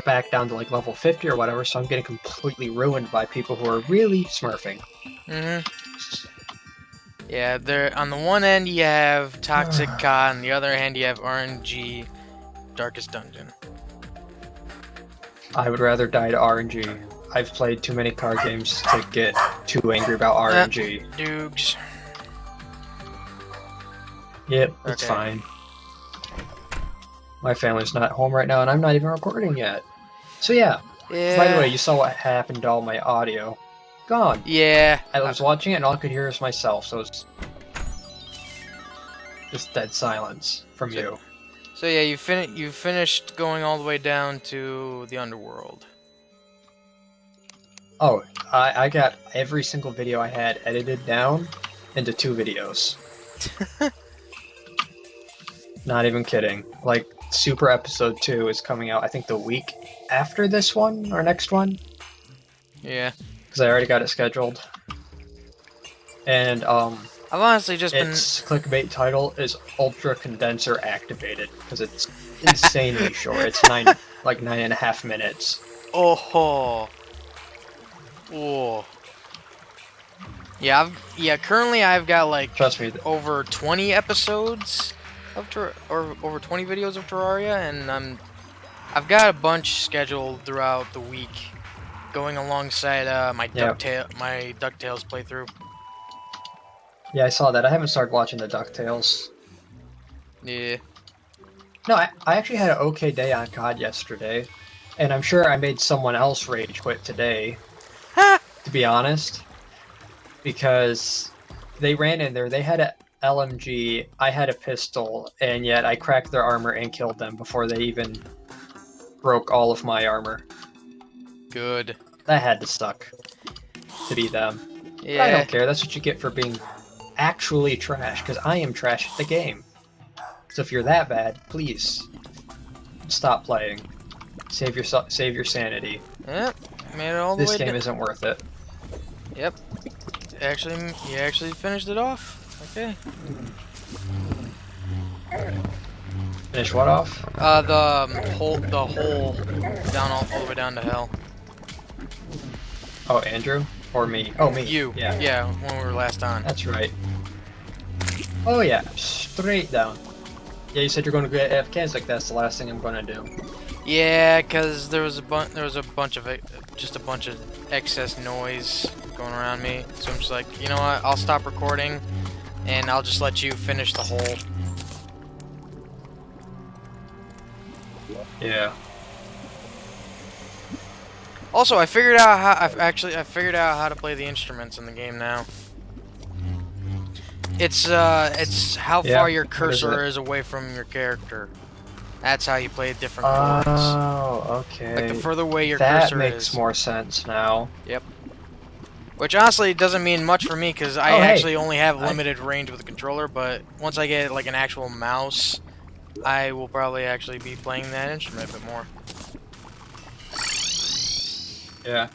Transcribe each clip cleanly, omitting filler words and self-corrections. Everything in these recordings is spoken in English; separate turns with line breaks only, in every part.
back down to like level 50 or whatever, so I'm getting completely ruined by people who are really smurfing.
Yeah, there. On the one end you have Toxic Ka, on the other hand you have RNG Darkest Dungeon.
I would rather die to RNG. I've played too many card games to get too angry about RNG.
Dukes.
Yep, it's fine. My family's not home right now, and I'm not even recording yet. So yeah. By the way, you saw what happened to all my audio. Gone.
Yeah.
I was watching it, and all I could hear was myself, so it's just dead silence from you.
So yeah, you finished going all the way down to the underworld.
Oh, I got every single video I had edited down into 2 videos. Not even kidding. Like, Super Episode 2 is coming out, I think, the week after this one, or next one.
Yeah.
Because I already got it scheduled. And,
I've honestly just
its clickbait title is Ultra Condenser Activated, because it's insanely short. It's 9.5 minutes.
Oh. Yeah, currently I've got like
Trust me,
over 20 episodes of over 20 videos of Terraria, and I've got a bunch scheduled throughout the week, going alongside my DuckTales playthrough.
Yeah, I saw that. I haven't started watching the DuckTales.
Yeah.
No, I actually had an okay day on COD yesterday, and I'm sure I made someone else rage quit today, to be honest, because they ran in there, they had a LMG, I had a pistol, and yet I cracked their armor and killed them before they even broke all of my armor.
Good.
That had to suck to be them.
Yeah.
But I don't care, that's what you get for being actually trash, because I am trash at the game. So if you're that bad, please stop playing. Save your sanity.
Yep, made it all the way.
This game isn't worth it.
Yep. You actually finished it off. Okay.
Finish what off?
The hole down all the way down to hell.
Oh, Andrew? Or me? Oh, me.
You. Yeah, when we were last on.
That's right. Oh yeah, straight down. Yeah, you said you're going to get AFK. It's like that's the last thing I'm going to do.
Yeah, cause there was a bunch of excess noise going around me. So I'm just like, you know what? I'll stop recording, and I'll just let you finish the hole.
Yeah.
Also, I figured out how to play the instruments in the game now. It's how far your cursor is away from your character. That's how you play different chords.
Oh, okay.
Like the further away your cursor is.
That makes more sense now.
Yep. Which honestly doesn't mean much for me because I actually only have limited range with the controller. But once I get like an actual mouse, I will probably actually be playing that instrument a bit more.
Yeah.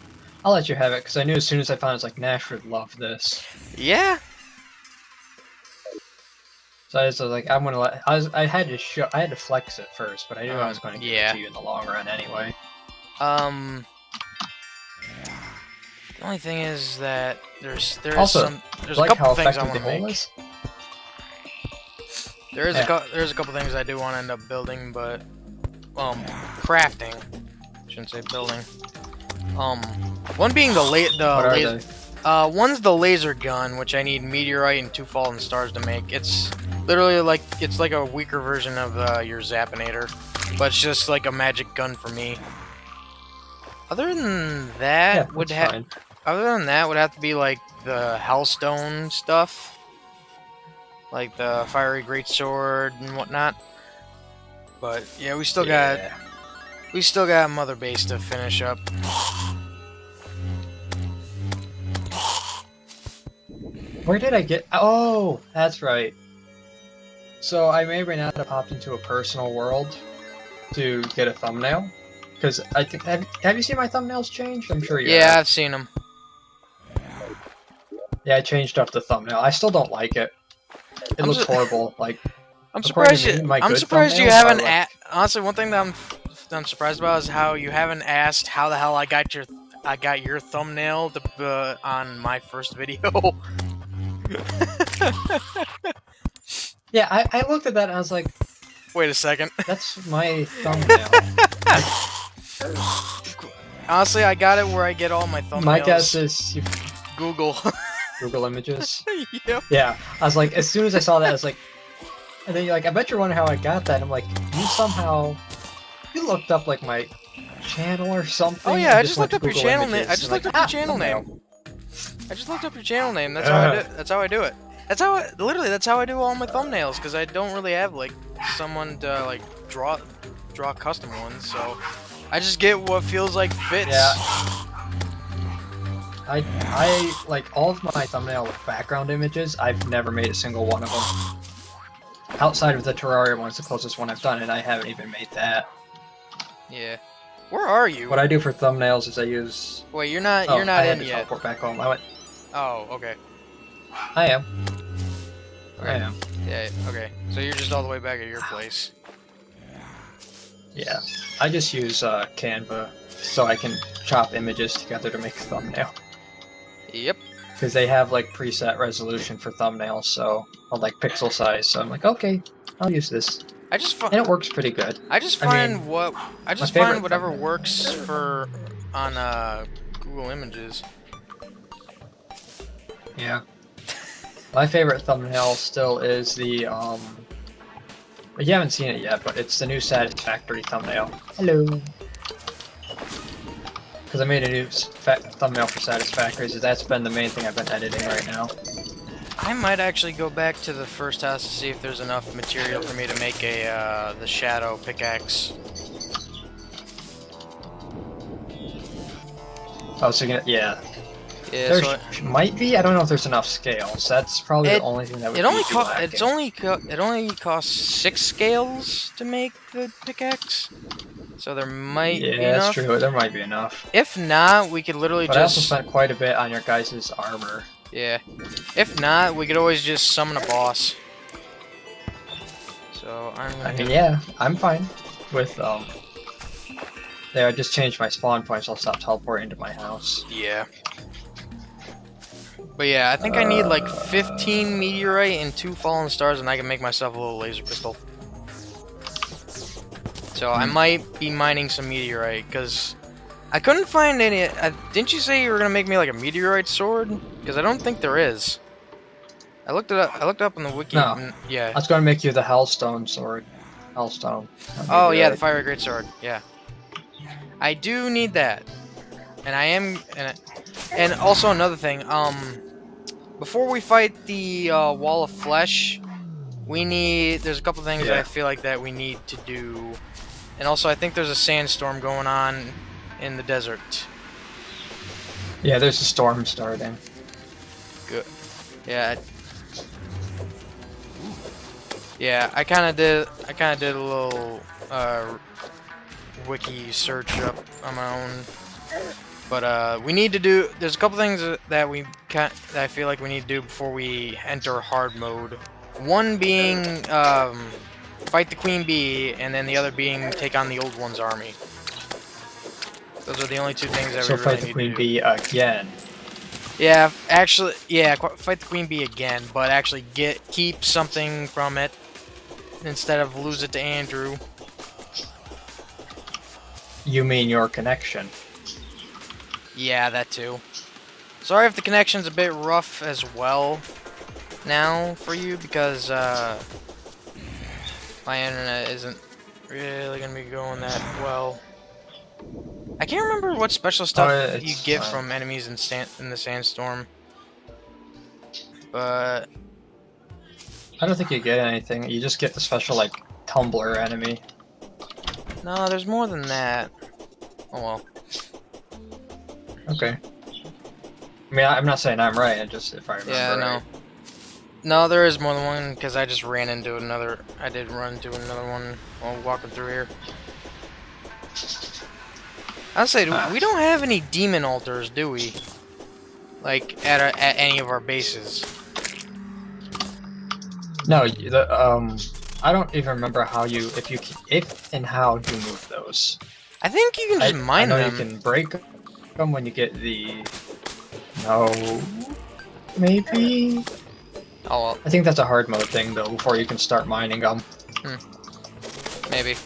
I'll let you have it because I knew as soon as I found it, I was like, Nash would love this.
Yeah.
So I was like, I'm gonna let. I had to flex it first, but I knew I was going to give it to you in the long run anyway.
The only thing is that there's a couple things I want to make. There's a couple things I do want to end up building, but crafting. Shouldn't say building. One being one's the laser gun, which I need meteorite and 2 fallen stars to make. It's literally like a weaker version of your Zappinator, but it's just like a magic gun for me. Other than that, would have to be like the Hellstone stuff, like the fiery greatsword and whatnot. But yeah, we still got Mother Base to finish up.
Where did I get? Oh, that's right. So I may or may not have popped into a personal world to get a thumbnail. Because I think have you seen my thumbnails changed? I'm sure you have.
Yeah, I've seen them.
Yeah, I changed up the thumbnail. I still don't like it. It looks horrible. Like
I'm surprised you haven't. Honestly, one thing that I'm surprised about is how you haven't asked how the hell I got your thumbnail on my first video.
Yeah, I looked at that and I was like,
wait a second.
that's my thumbnail.
Honestly, I got it where I get all my thumbnails.
My guess is
Google.
Google Images.
Yep.
Yeah, I was like, as soon as I saw that, I was like, and then you're like, I bet you're wondering how I got that. I'm like, you looked up like my channel or something.
Oh yeah, I just
went
looked
to
up your
Google
channel name.
Images
I just
and
looked up your channel name. I just looked up your channel name. That's how I do. That's how I do it. That's how I do all my thumbnails, because I don't really have like someone to like draw custom ones. So I just get what feels like fits.
Yeah. I like all of my thumbnail background images. I've never made a single one of them. Outside of the Terraria one, it's the closest one I've done, and I haven't even made that.
Yeah. Where are you?
What I do for thumbnails is I use.
Wait, you're not
I
in
had to
yet.
teleport back home. I went.
Oh, okay.
I am.
Okay.
I am.
Yeah. Okay. So you're just all the way back at your place.
Yeah. I just use Canva so I can chop images together to make a thumbnail.
Yep.
Because they have like preset resolution for thumbnails, so or like pixel size. So I'm like, okay, I'll use this,
I just find
and it works pretty good.
I just find whatever works for on Google Images.
Yeah. My favorite thumbnail still is the you haven't seen it yet, but it's the new Satisfactory thumbnail. Hello. Because I made a new thumbnail for Satisfactory, so that's been the main thing I've been editing right now.
I might actually go back to the first house to see if there's enough material for me to make a the shadow pickaxe.
Oh, so you're gonna, yeah.
Yeah,
There
so
might be. I don't know if there's enough scales. That's probably the only thing that would
it only
be lacking.
it only costs 6 scales to make the pickaxe. So there might be enough.
Yeah, that's true. There might be enough.
If not, we could literally
but
just...
I also spent quite a bit on your guys' armor.
Yeah. If not, we could always just summon a boss. So
I mean, yeah, I'm fine with There, I just changed my spawn point, so I'll stop teleporting to my house.
Yeah. But yeah, I think I need like 15 meteorite and 2 fallen stars, and I can make myself a little laser pistol. So I might be mining some meteorite, because I couldn't find any... didn't you say you were going to make me like a meteorite sword? Because I don't think there is. I looked it up. I looked up on the wiki.
No.
And, yeah.
I was going to make you the Hellstone sword. Hellstone.
Oh yeah, the fiery great sword. Yeah. I do need that. And I am... And also another thing. Before we fight the wall of flesh, we need... There's a couple things that I feel like that we need to do. And also, I think there's a sandstorm going on in the desert.
Yeah, there's a storm starting.
Good. Yeah. Yeah, I kind of did a little wiki search up on my own. But we need to do. There's a couple things that I feel like we need to do before we enter hard mode. One being fight the Queen Bee, and then the other being take on the Old One's army. Those are the only 2 things that we really need to do.
So fight the Queen Bee again.
Yeah, actually, yeah, fight the Queen Bee again, but actually keep something from it instead of lose it to Andrew.
You mean your connection?
Yeah, that too. Sorry if the connection's a bit rough as well now for you, because my internet isn't really gonna be going that well. I can't remember what special stuff you get from enemies in the sandstorm, but
I don't think you get anything. You just get the special like tumbler enemy.
no, there's more than that. Oh well.
Okay. I mean, I'm not saying I'm right. I just if I remember.
Yeah, no.
Right.
No, there is more than one, because I just ran into another... I did run into another one while walking through here. I'll say, we don't have any demon altars, do we? Like, at any of our bases.
No, I don't even remember how you, if and how you move those.
I think you can just mine them.
I know you can break them when you get the... No... Maybe?
Oh, well.
I think that's a hard mode thing, though, before you can start mining them.
Maybe.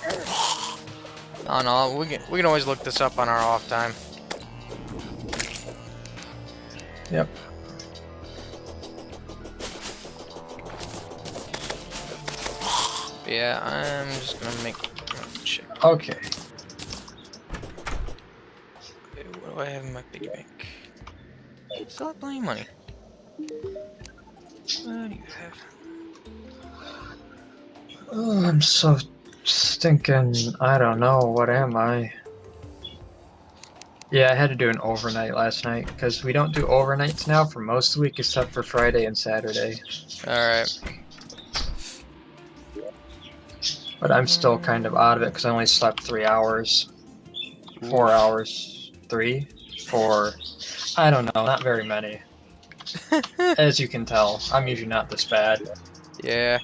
Oh no, we can always look this up on our off time.
Yep.
But yeah, I'm just gonna make check.
Okay.
Okay, what do I have in my piggy bank? Still have plenty of money. What do you have?
Oh, I'm so stinking... I don't know. What am I? Yeah, I had to do an overnight last night, because we don't do overnights now for most of the week except for Friday and Saturday.
Alright.
But I'm still kind of out of it, because I only slept 3 hours. 4 hours. 3? 4. I don't know, not very many. As you can tell, I'm usually not this bad.
Yeah.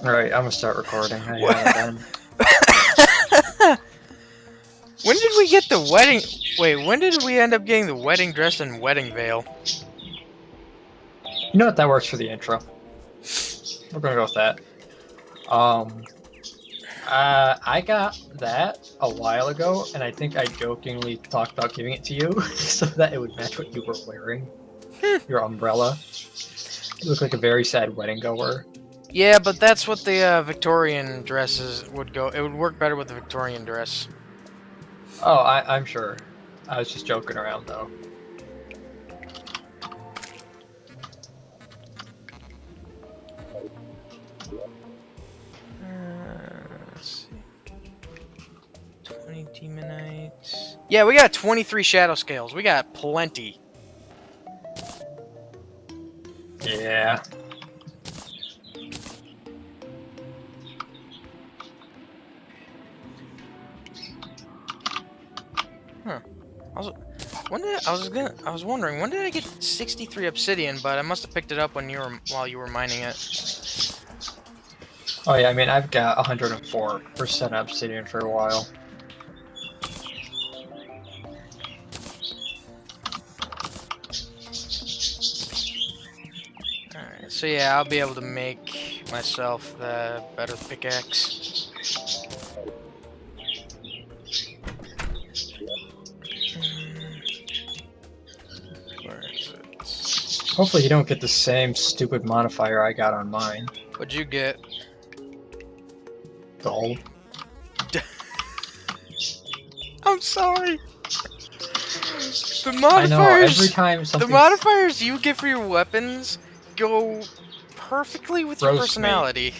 Alright, I'm gonna start recording. I haven't been.
When did we get the wedding? Wait, when did we end up getting the wedding dress and wedding veil?
You know what? That works for the intro. We're gonna go with that. I got that a while ago, and I think I jokingly talked about giving it to you so that it would match what you were wearing. Your umbrella. You look like a very sad wedding goer.
Yeah, but that's what the Victorian dresses would go. It would work better with the Victorian dress.
Oh, I'm sure. I was just joking around, though.
Let's see. 20 demonites. Yeah, we got 23 shadow scales. We got plenty.
Yeah.
Huh. I was wondering when did I get 63 obsidian, but I must have picked it up while you were mining it.
Oh yeah, I mean I've got 104% obsidian for a while.
Alright, so yeah, I'll be able to make myself the better pickaxe.
Hopefully you don't get the same stupid modifier I got on mine.
What'd you get?
Gold.
I'm sorry. The modifiers.
I know, every time something.
The modifiers you get for your weapons go perfectly with your personality.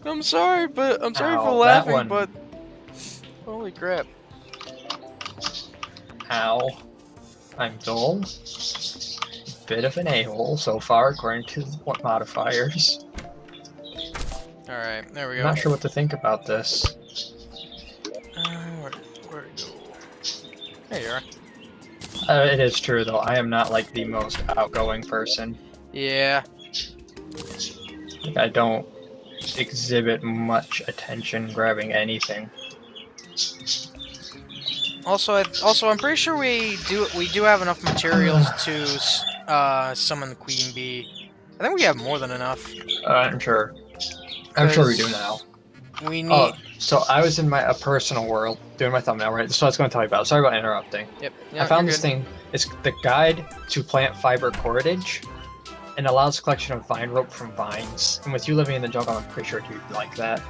I'm sorry, but I'm sorry for laughing, but holy crap.
Ow. I'm dull. Bit of an a-hole so far, according to what modifiers.
Alright, there we go.
I'm not sure what to think about this.
Where'd it go? There you are.
It is true, though. I am not, like, the most outgoing person.
Yeah.
Like, I don't exhibit much attention grabbing anything.
Also, I'm pretty sure we do have enough materials to summon the queen bee. I think we have more than enough.
I'm sure. I'm sure we do now.
We need.
Oh, so I was in my personal world doing my thumbnail, right? So I was going to tell you about. Sorry about interrupting.
Yep.
I found this thing. It's the guide to plant fiber cordage, and allows a collection of vine rope from vines. And with you living in the jungle, I'm pretty sure you'd like that.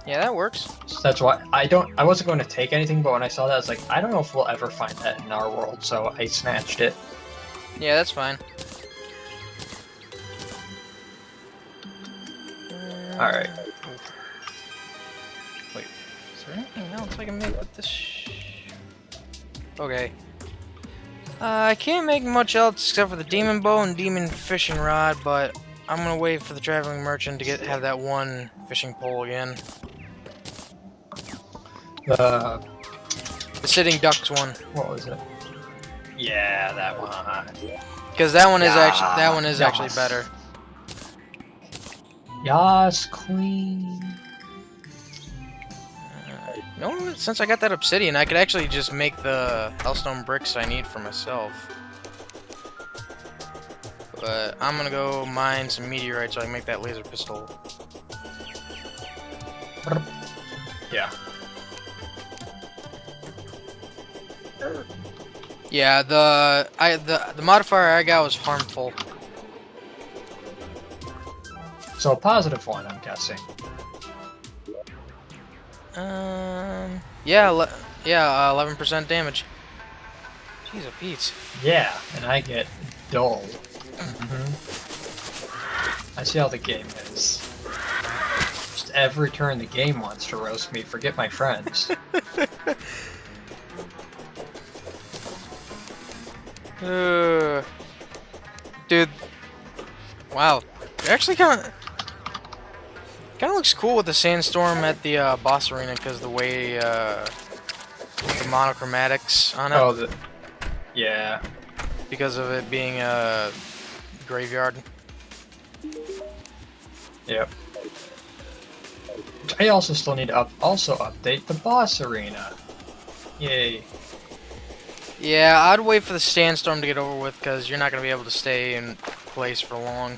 Yeah, that works.
That's why I wasn't going to take anything, but when I saw that, I was like, I don't know if we'll ever find that in our world, so I snatched it.
Yeah, that's fine.
Alright.
Wait, is there anything else I can make with this? Okay. I can't make much else except for the demon bow and demon fishing rod, but I'm gonna wait for the traveling merchant to have that one fishing pole again. The sitting ducks one.
What was it? Yeah, that one.
Because that one is actually better.
Yas, queen.
You know what? Since I got that obsidian, I could actually just make the hellstone bricks I need for myself. But I'm gonna go mine some meteorites so I can make that laser pistol.
Yeah.
Yeah, the modifier I got was harmful.
So a positive one, I'm guessing.
Yeah, 11% damage. Jeez, a Pete.
Yeah, and I get dull. I see how the game is. Just every turn the game wants to roast me. Forget my friends.
Dude. Wow. It actually kind of looks cool with the sandstorm at the boss arena because the way the monochromatics on it.
Oh, yeah.
Because of it being a graveyard.
Yep. I also still need to update the boss arena. Yay.
Yeah, I'd wait for the sandstorm to get over with because you're not going to be able to stay in place for long.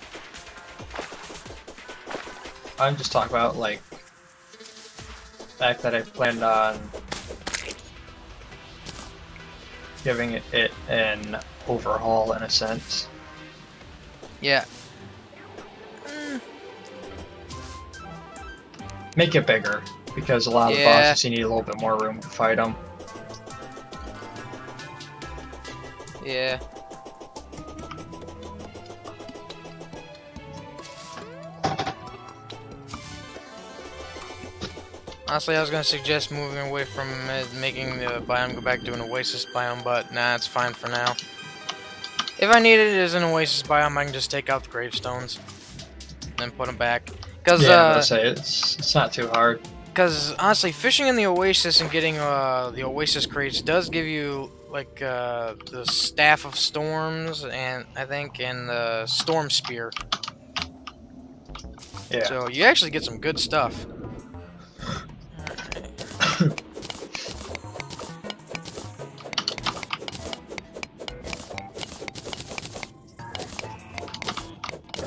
I'm just talking about, like, the fact that I planned on giving it an overhaul in a sense.
Yeah.
Make it bigger, because a lot of the bosses you need a little bit more room to fight them.
Yeah. Honestly, I was going to suggest moving away from making the biome go back to an oasis biome, but nah, it's fine for now. If I need it as an oasis biome, I can just take out the gravestones and then put them back. Cause,
yeah, I would say it's not too hard.
Because honestly, fishing in the oasis and getting the oasis crates does give you like the staff of storms and I think the storm spear.
Yeah.
So you actually get some good stuff.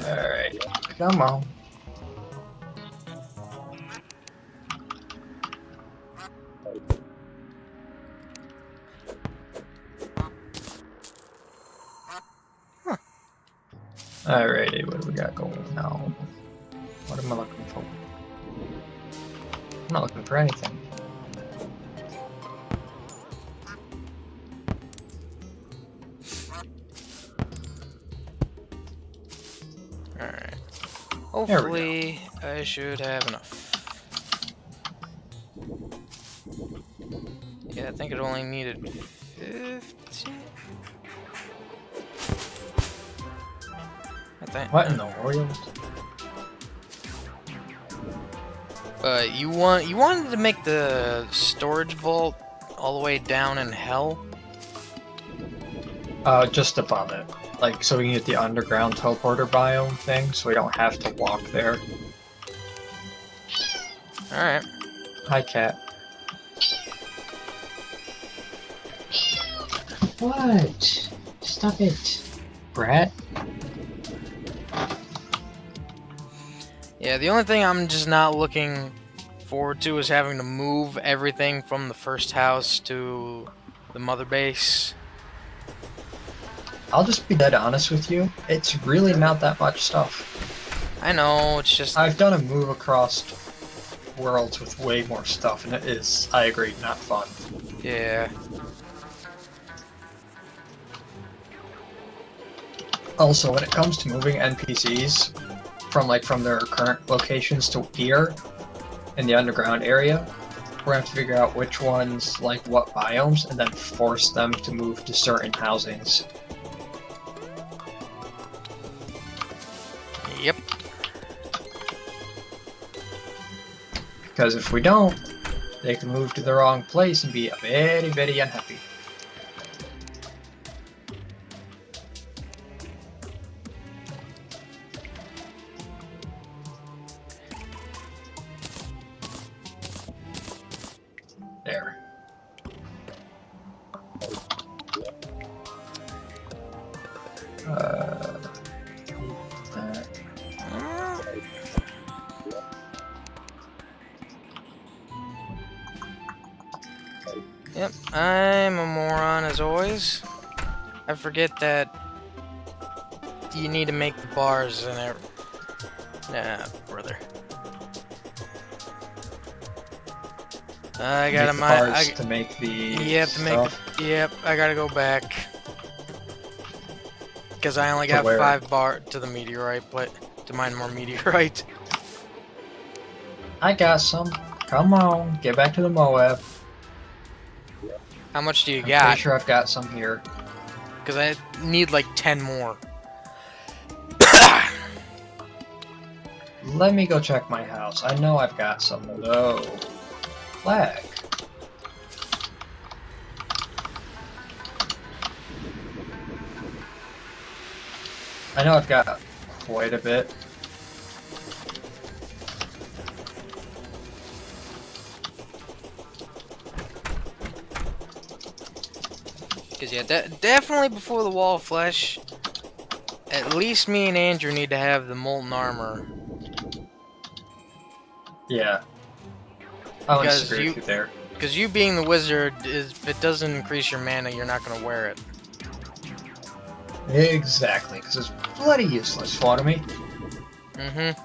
Alright, come on.
Huh.
Alrighty, what do we got going now? What am I looking for? I'm not looking for anything.
Alright. Hopefully, I should have enough. Yeah, I think it only needed 15. I think.
What in the world?
You wanted to make the storage vault all the way down in hell?
Just above it. Like, so we can get the underground teleporter biome thing, so we don't have to walk there.
Alright.
Hi, cat. What? Stop it, brat.
Yeah, the only thing I'm just not looking forward to is having to move everything from the first house to the mother base.
I'll just be dead honest with you. It's really not that much stuff.
I know, it's just...
I've done a move across worlds with way more stuff, and it is, I agree, not fun.
Yeah.
Also, when it comes to moving NPCs from their current locations to here in the underground area, we're gonna have to figure out which ones like what biomes, and then force them to move to certain housings.
Yep.
Because if we don't, they can move to the wrong place and be very, very unhappy. There. That.
Yep, I'm a moron as always. I forget that you need to make the bars in it. Nah, brother. I gotta
to make the
Yep, to make
stuff.
Yep, I gotta go back. Because I only got
where?
5 bar to the meteorite, but to mine more meteorite.
I got some. Come on, get back to the Moab.
How much do you
I'm
got?
pretty sure I've got some here.
Because I need like 10 more.
Let me go check my house. I know I've got some. No. Flag. I know I've got quite a bit.
Because yeah, definitely before the wall of flesh, at least me and Andrew need to have the molten armor.
Yeah. I wouldn't disagree with you there.
Because you being the wizard, if it doesn't increase your mana, you're not going to wear it.
Exactly, because it's bloody useless for me.
Mm-hmm.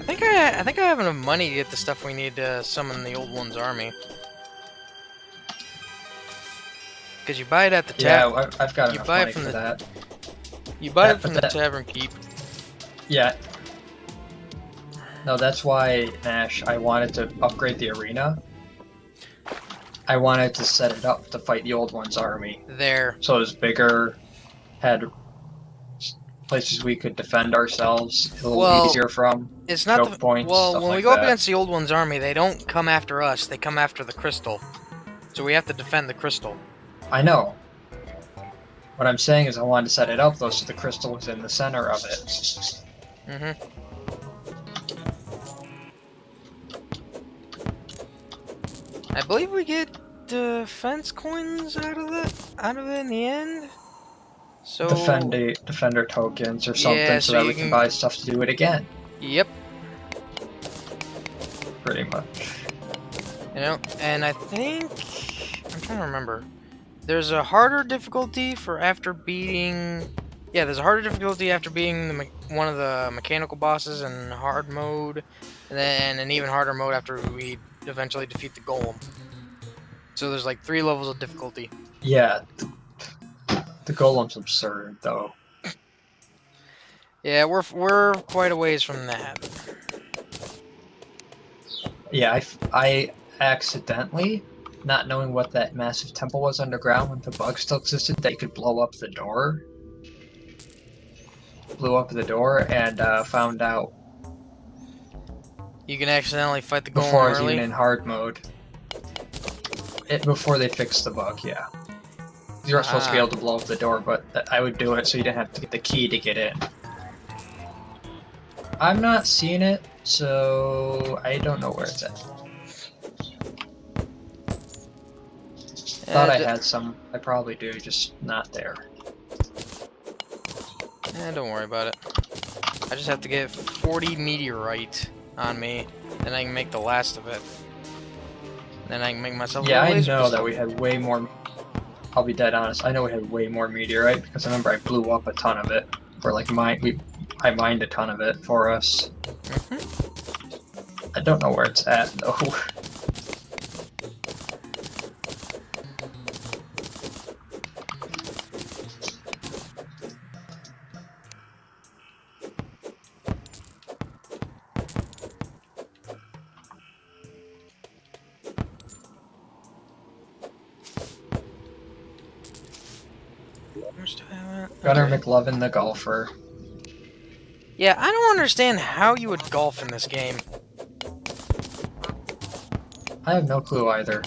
I think I have enough money to get the stuff we need to summon the Old One's army. Because you buy it at the tavern.
Yeah, I've got enough money for that.
You buy it from the tavern keep.
Yeah. No, that's why, Nash, I wanted to upgrade the arena. I wanted to set it up to fight the Old One's army.
There.
So it was bigger, had places we could defend ourselves a little easier from.
It's not
choke points,
well,
stuff
when
like
we go up
that.
against the Old One's army, they don't come after us, they come after the crystal. So we have to defend the crystal.
I know. What I'm saying is I wanted to set it up though so the crystal was in the center of it.
Mm-hmm. I believe we get defense coins out of it in the end. So
Defender tokens or something,
yeah,
so that we can buy stuff to do it again.
Yep.
Pretty much.
You know, and I think I'm trying to remember. There's a harder difficulty for after beating. Yeah, there's a harder difficulty after beating one of the mechanical bosses in hard mode, and then an even harder mode after we eventually defeat the golem. So there's like 3 levels of difficulty.
Yeah, the golem's absurd though.
Yeah, we're quite a ways from that.
Yeah, I accidentally, not knowing what that massive temple was underground when the bug still existed, that you could blow up the door. Blew up the door and found out.
You can accidentally fight the golem
before I was
early?
even in hard mode. Before they fixed the bug, yeah. You were supposed to be able to blow up the door, but I would do it so you didn't have to get the key to get in. I'm not seeing it, so I don't know where it's at. Thought I had some. I probably do, just not there.
Don't worry about it. I just have to get 40 meteorite on me, then I can make the last of it. Then I can make myself a laser
pistol.
pistol.
That we had way more. I'll be dead honest. I know we had way more meteorite because I remember I blew up a ton of it. Or like I mined a ton of it for us. I don't know where it's at though. Gunnar McLovin the golfer.
Yeah, I don't understand how you would golf in this game.
I have no clue either.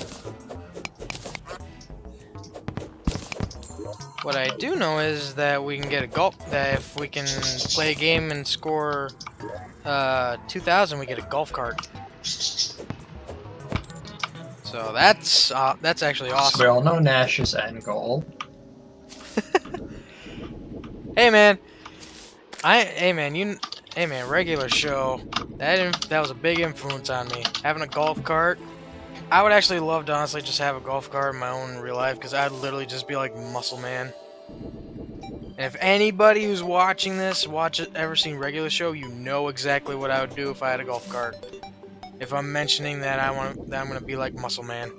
What I do know is that we can get a golf. That if we can play a game and score 2,000, we get a golf cart. So that's actually awesome.
We all know Nash's end goal.
Hey man, regular show. That was a big influence on me. Having a golf cart. I would actually love to honestly just have a golf cart in my own real life because I'd literally just be like Muscle Man. And if anybody who's watching this ever seen regular show, you know exactly what I would do if I had a golf cart. If I'm mentioning that I'm gonna be like Muscle Man.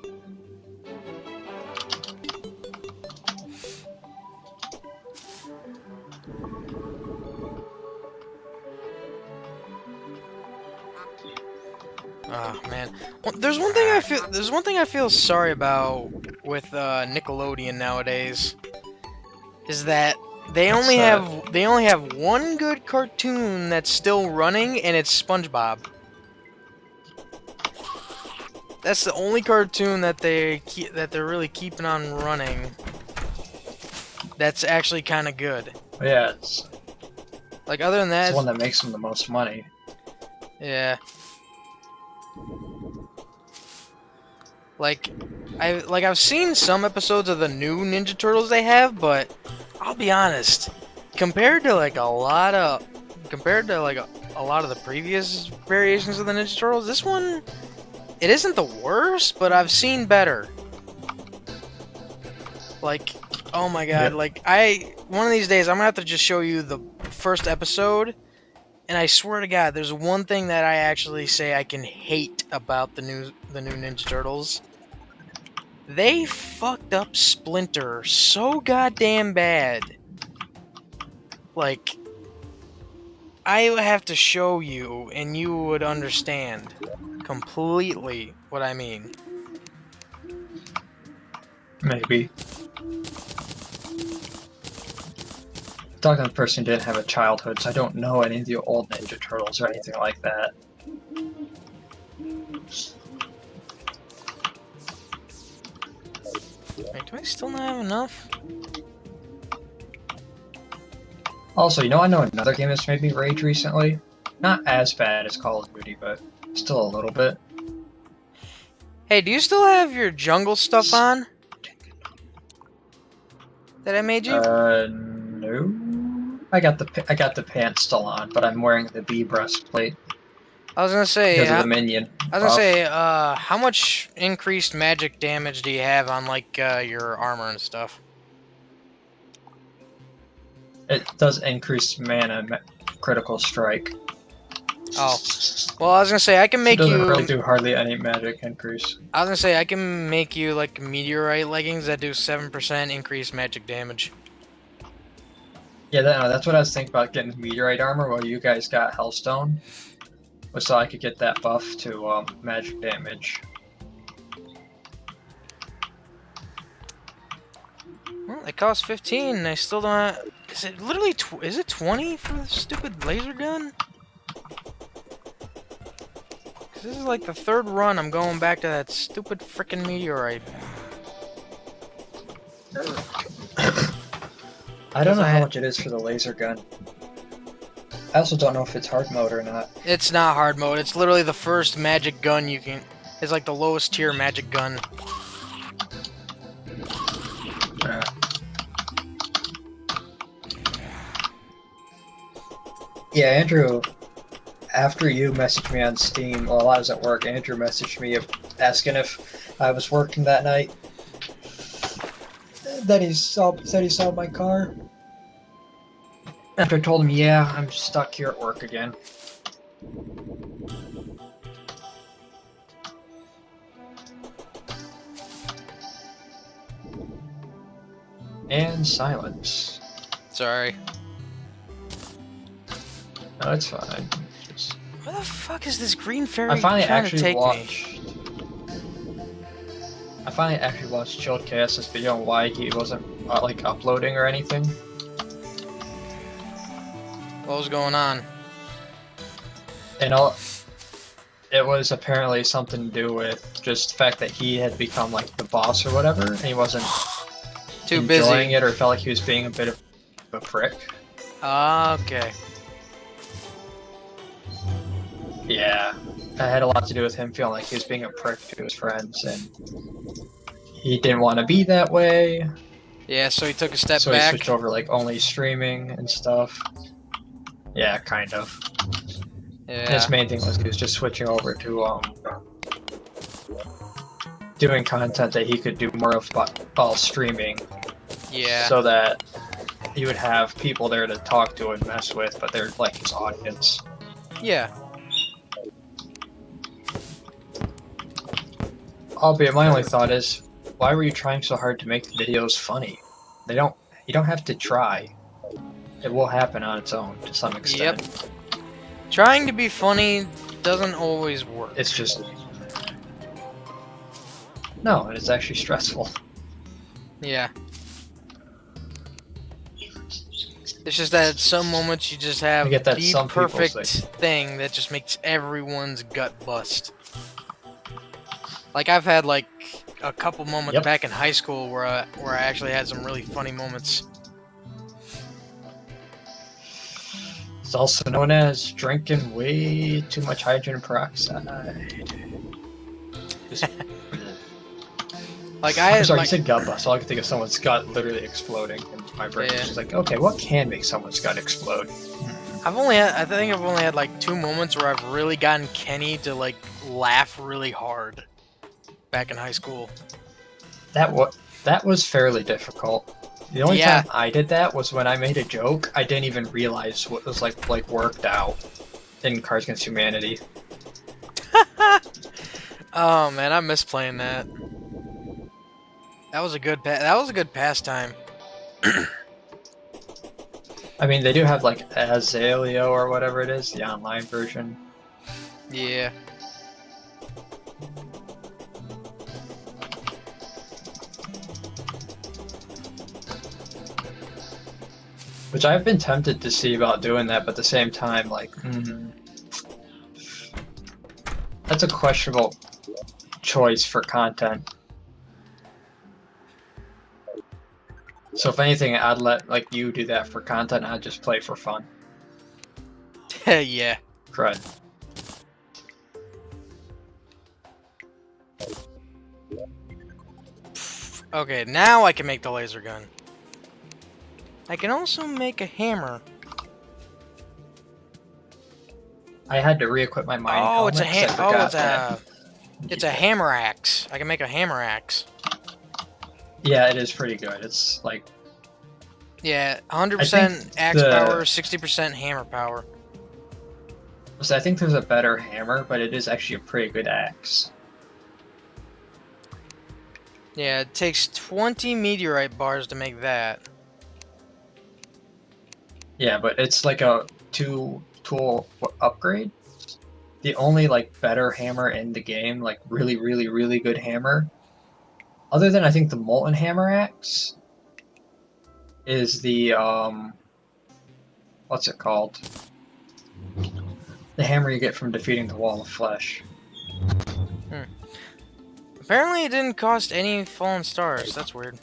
Oh man, well, there's one thing I feel sorry about with Nickelodeon nowadays. Is that they only have one good cartoon that's still running, and it's SpongeBob. That's the only cartoon that they're really keeping on running. That's actually kind of good.
Yeah, it's
like other than that,
it's the one that makes them the most money.
Yeah. Like I've seen some episodes of the new Ninja Turtles they have, but I'll be honest, compared to a lot of the previous variations of the Ninja Turtles, this one it isn't the worst, but I've seen better. Like, oh my god, one of these days I'm gonna have to just show you the first episode, and I swear to God, there's one thing that I actually say I can hate about the new Ninja Turtles. They fucked up Splinter so goddamn bad. Like, I would have to show you, and you would understand completely what I mean.
Maybe. Talking to the person who didn't have a childhood, so I don't know any of the old Ninja Turtles or anything like that.
Wait, do I still not have enough?
Also, I know another game that's made me rage recently? Not as bad as Call of Duty, but still a little bit.
Hey, do you still have your jungle stuff on? That I made you?
No. I got the pants still on, but I'm wearing the B breastplate.
I was gonna say
because of the minion.
how much increased magic damage do you have on your armor and stuff?
It does increase mana critical strike.
Oh, well, I was gonna say I can make
it doesn't really do hardly any magic increase.
I was gonna say I can make you like meteorite leggings that do 7% increased magic damage.
Yeah, that's what I was thinking about getting meteorite armor while you guys got Hellstone. So I could get that buff to magic damage.
Well, it costs 15, and I still don't have... Is it literally... is it 20 for the stupid laser gun? Because this is like the third run I'm going back to that stupid frickin' meteorite.
I don't know how much it is for the laser gun. I also don't know if it's hard mode or not.
It's not hard mode. It's literally the first magic gun you can... It's like the lowest tier magic gun.
Yeah, Andrew, after you messaged me on Steam while I was at work, Andrew messaged me asking if I was working that night. Then he said he saw my car. After I told him, yeah, I'm stuck here at work again. And silence.
Sorry.
No, it's fine.
Where the fuck is this green fairy
I finally
trying to take me?
I finally actually watched Chilledcast's video on why he wasn't uploading or anything.
What was going on?
And it was apparently something to do with just the fact that he had become like the boss or whatever, and he wasn't
Too
enjoying
busy.
it or felt like he was being a bit of a prick.
Okay.
Yeah, that had a lot to do with him feeling like he was being a prick to his friends, and he didn't want to be that way.
Yeah, so he took a step
So he
back.
switched over like only streaming and stuff. Yeah, kind of. And
Yeah.
his main thing was he was just switching over to doing content that he could do more of while streaming.
Yeah.
So that he would have people there to talk to and mess with, but they're like his audience.
Yeah.
Albeit my only thought is, why were you trying so hard to make the videos funny? You don't have to try. It will happen on its own to some extent.
Yep. Trying to be funny doesn't always work.
It's just... No, it's actually stressful.
Yeah. It's just that at some moments you just have
get that
the
some people
perfect
say.
thing that just makes everyone's gut bust. Like I've had like a couple moments
Yep.
back in high school where I actually had some really funny moments.
It's also known as drinking way too much hydrogen peroxide.
Like
I'm sorry,
like,
you said gut bust. All I can think of someone's gut literally exploding, and my brain is
Yeah.
just like, okay, what can make someone's gut explode?
I think I've only had like 2 moments where I've really gotten Kenny to like laugh really hard back in high school.
That was fairly difficult. The only
Yeah.
time I did that was when I made a joke. I didn't even realize what was like worked out in Cards Against Humanity.
Oh man, I miss playing that. That was a good pastime.
I mean, they do have like Azalea or whatever it is, the online version.
Yeah.
Which I've been tempted to see about doing that, but at the same time, like, that's a questionable choice for content. So if anything, I'd let like you do that for content. I'd just play for fun.
Yeah.
Crud.
Okay, now I can make the laser gun. I can also make a hammer.
I had to re-equip my mining
Oh, it's a
helmet 'cause I forgot that.
it's a hammer axe. I can make a hammer axe.
Yeah, it is pretty good. It's like,
Yeah, 100% axe power, 60% hammer power.
so I think there's a better hammer, but it is actually a pretty good axe.
Yeah, it takes 20 meteorite bars to make that.
Yeah, but it's like a 2-tool upgrade. The only like better hammer in the game, like really, really, really good hammer, other than I think the Molten Hammer Axe, is the what's it called? The hammer you get from defeating the Wall of Flesh.
Apparently it didn't cost any fallen stars. That's weird.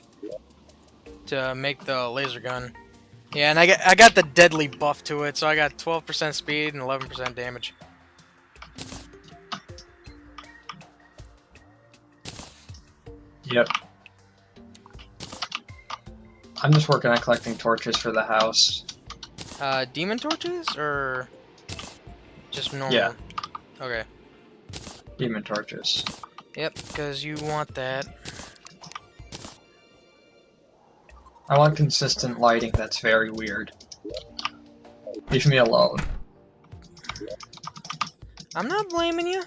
To make the laser gun. Yeah, and I got the deadly buff to it, so I got 12% speed and 11% damage.
Yep. I'm just working on collecting torches for the house.
Demon torches or just normal?
Yeah.
Okay.
Demon torches.
Yep, because you want that.
I want consistent lighting that's very weird. Leave me alone.
I'm not blaming you.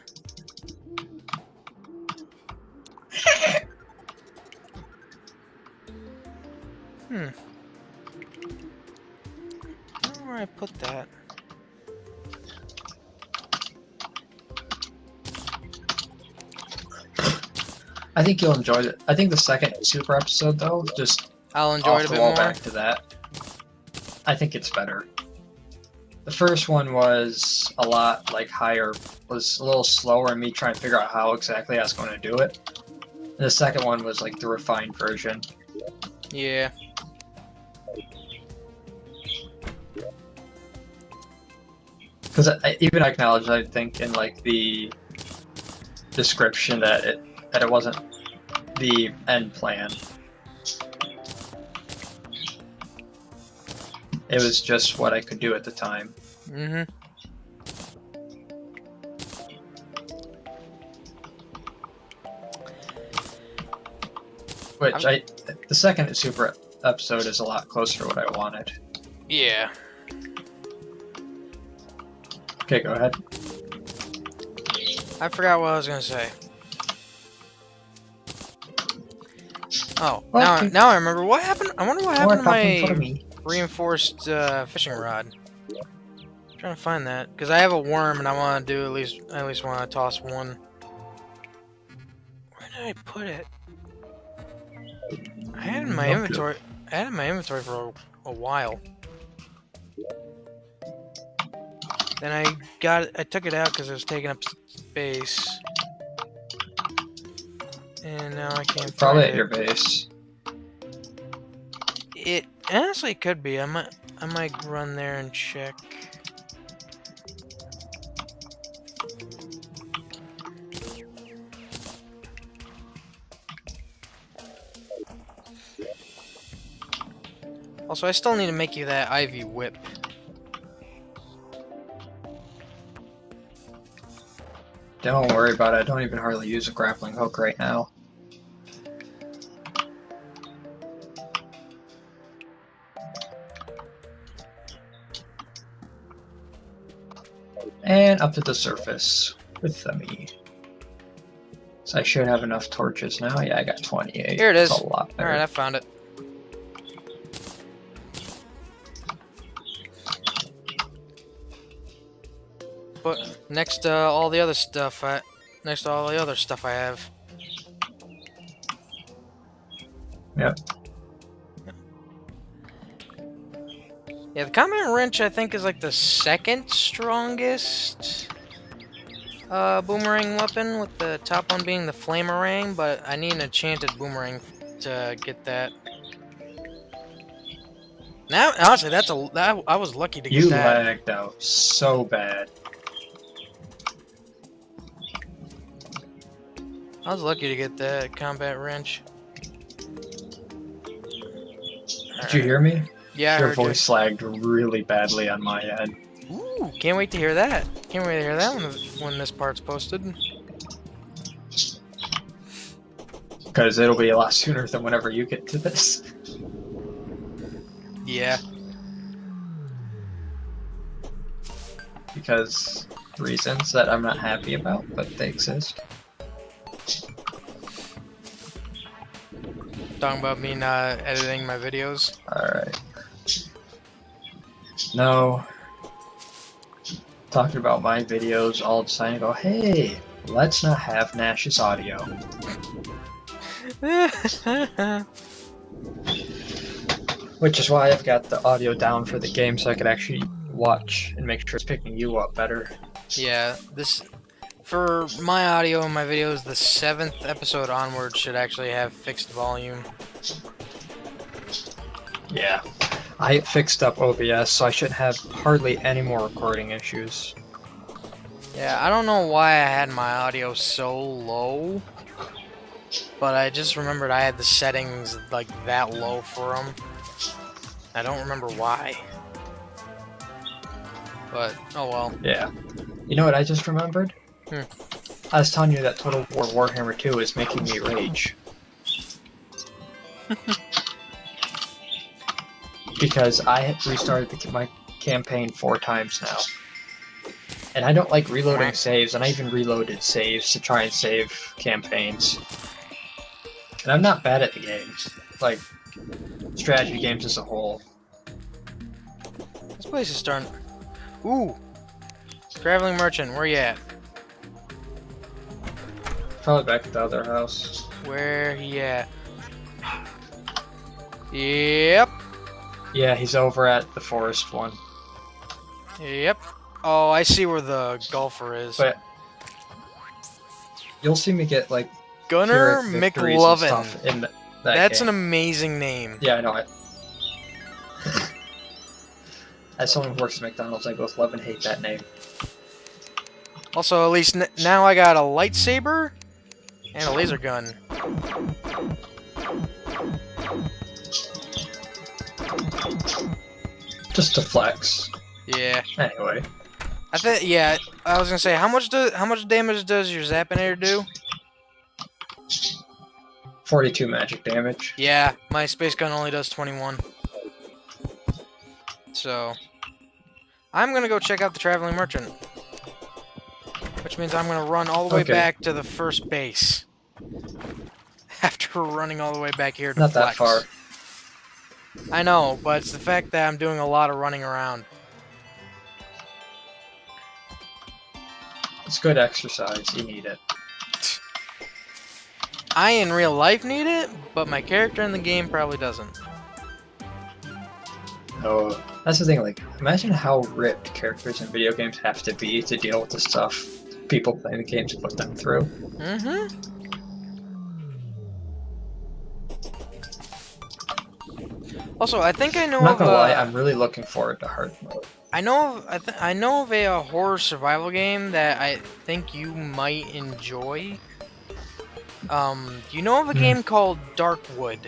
I don't know where I put that.
I think you'll enjoy it. I think the second super episode, though, just
I'll enjoy it a bit more.
back to that. I think it's better. The first one was a lot like higher, was a little slower in me trying to figure out how exactly I was going to do it. And the second one was like the refined version.
Yeah.
Because even I acknowledge, I think, in like the description that it wasn't the end plan. It was just what I could do at the time.
Mm-hmm.
Which the second super episode is a lot closer to what I wanted.
Yeah.
Okay, go ahead.
I forgot what I was gonna say. Oh,
Okay.
now I remember what happened. I wonder what happened to my
for
reinforced fishing rod. I'm trying to find that because I have a worm and I want to do I at least want to toss one. Where did I put it? I had it in my inventory. I had it in my inventory for a while. Then I took it out because it was taking up space. And now I can't
Probably
find
at your base.
It honestly could be. I might run there and check. Also, I still need to make you that ivy whip.
Don't worry about it. I don't even hardly use a grappling hook right now. And up to the surface with me. So I should have enough torches now. Yeah, I got 28.
Here it is.
That's a lot better.
Alright, I found it. But next to all the other stuff I have.
Yep.
Yeah, the combat wrench I think is like the second strongest boomerang weapon, with the top one being the flamerang, but I need an enchanted boomerang to get that. Now, honestly, I was lucky to get that.
You lagged out so bad.
I was lucky to get that combat wrench.
Did you hear me?
Yeah, I
Your
heard
voice lagged really badly on my end.
Ooh, can't wait to hear that. Can't wait to hear that when this part's posted.
Because it'll be a lot sooner than whenever you get to this.
Yeah.
Because reasons that I'm not happy about, but they exist.
Talking about me not editing my videos.
Alright. No. Talking about my videos, all of a sudden I go, hey, let's not have Nash's audio. Which is why I've got the audio down for the game so I could actually watch and make sure it's picking you up better.
Yeah, for my audio and my videos, the 7th episode onward should actually have fixed volume.
Yeah. I fixed up OBS, so I shouldn't have hardly any more recording issues.
Yeah, I don't know why I had my audio so low, but I just remembered I had the settings like that low for them. I don't remember why. But, oh well.
Yeah. You know what I just remembered? I was telling you that Total War Warhammer 2 is making me rage. Because I had restarted my campaign 4 times now. And I don't like reloading saves, and I even reloaded saves to try and save campaigns. And I'm not bad at the game. Like, strategy games as a whole.
This place is starting... Ooh! Traveling merchant, where you at?
Probably back at the other house.
Where he at? Yep.
Yeah, he's over at the forest one.
Yep. Oh, I see where the golfer is.
But you'll see me get like
Gunner
Pyrrhic victories and
McLovin.
stuff in
That's an
game.
amazing name.
Yeah, I know it. As someone who works at McDonald's, I both love and hate that name.
Also, at least now I got a lightsaber and a laser gun.
Just to flex.
Yeah.
Anyway.
Yeah, I was gonna say, how much damage does your Zappinator do?
42 magic damage.
Yeah, my space gun only does 21. So, I'm gonna go check out the Traveling Merchant. Which means I'm gonna run all the way back to the first base. After running all the way back here to
Not
flex.
that far.
I know, but it's the fact that I'm doing a lot of running around.
It's good exercise. You need it.
I, in real life, need it, but my character in the game probably doesn't.
Oh, that's the thing. Like, imagine how ripped characters in video games have to be to deal with the stuff people playing the games put them through.
Mm-hmm. Also, I think I know.
I'm not gonna lie. I'm really looking forward to hard mode.
I know of a horror survival game that I think you might enjoy. You know of a game called Darkwood?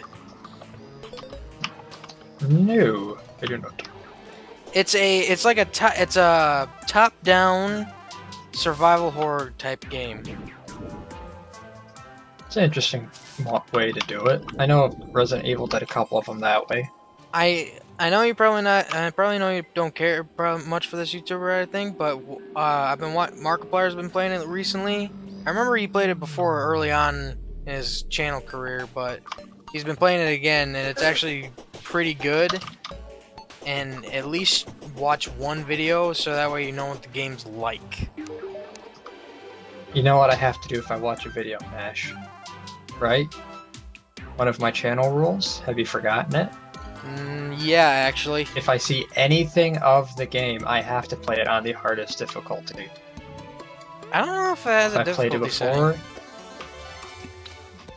No, I do not.
It's a top-down survival horror type game.
It's an interesting way to do it. I know Resident Evil did a couple of them that way.
I know you probably not. I probably know you don't care much for this YouTuber, I think, but Markiplier's been playing it recently. I remember he played it before early on in his channel career, but he's been playing it again, and it's actually pretty good. And at least watch one video, so that way you know what the game's like.
You know what I have to do if I watch a video, Nash? Right? One of my channel rules? Have you forgotten it?
Yeah, actually.
If I see anything of the game, I have to play it on the hardest difficulty.
I don't know if it has a difficulty
I've played it before.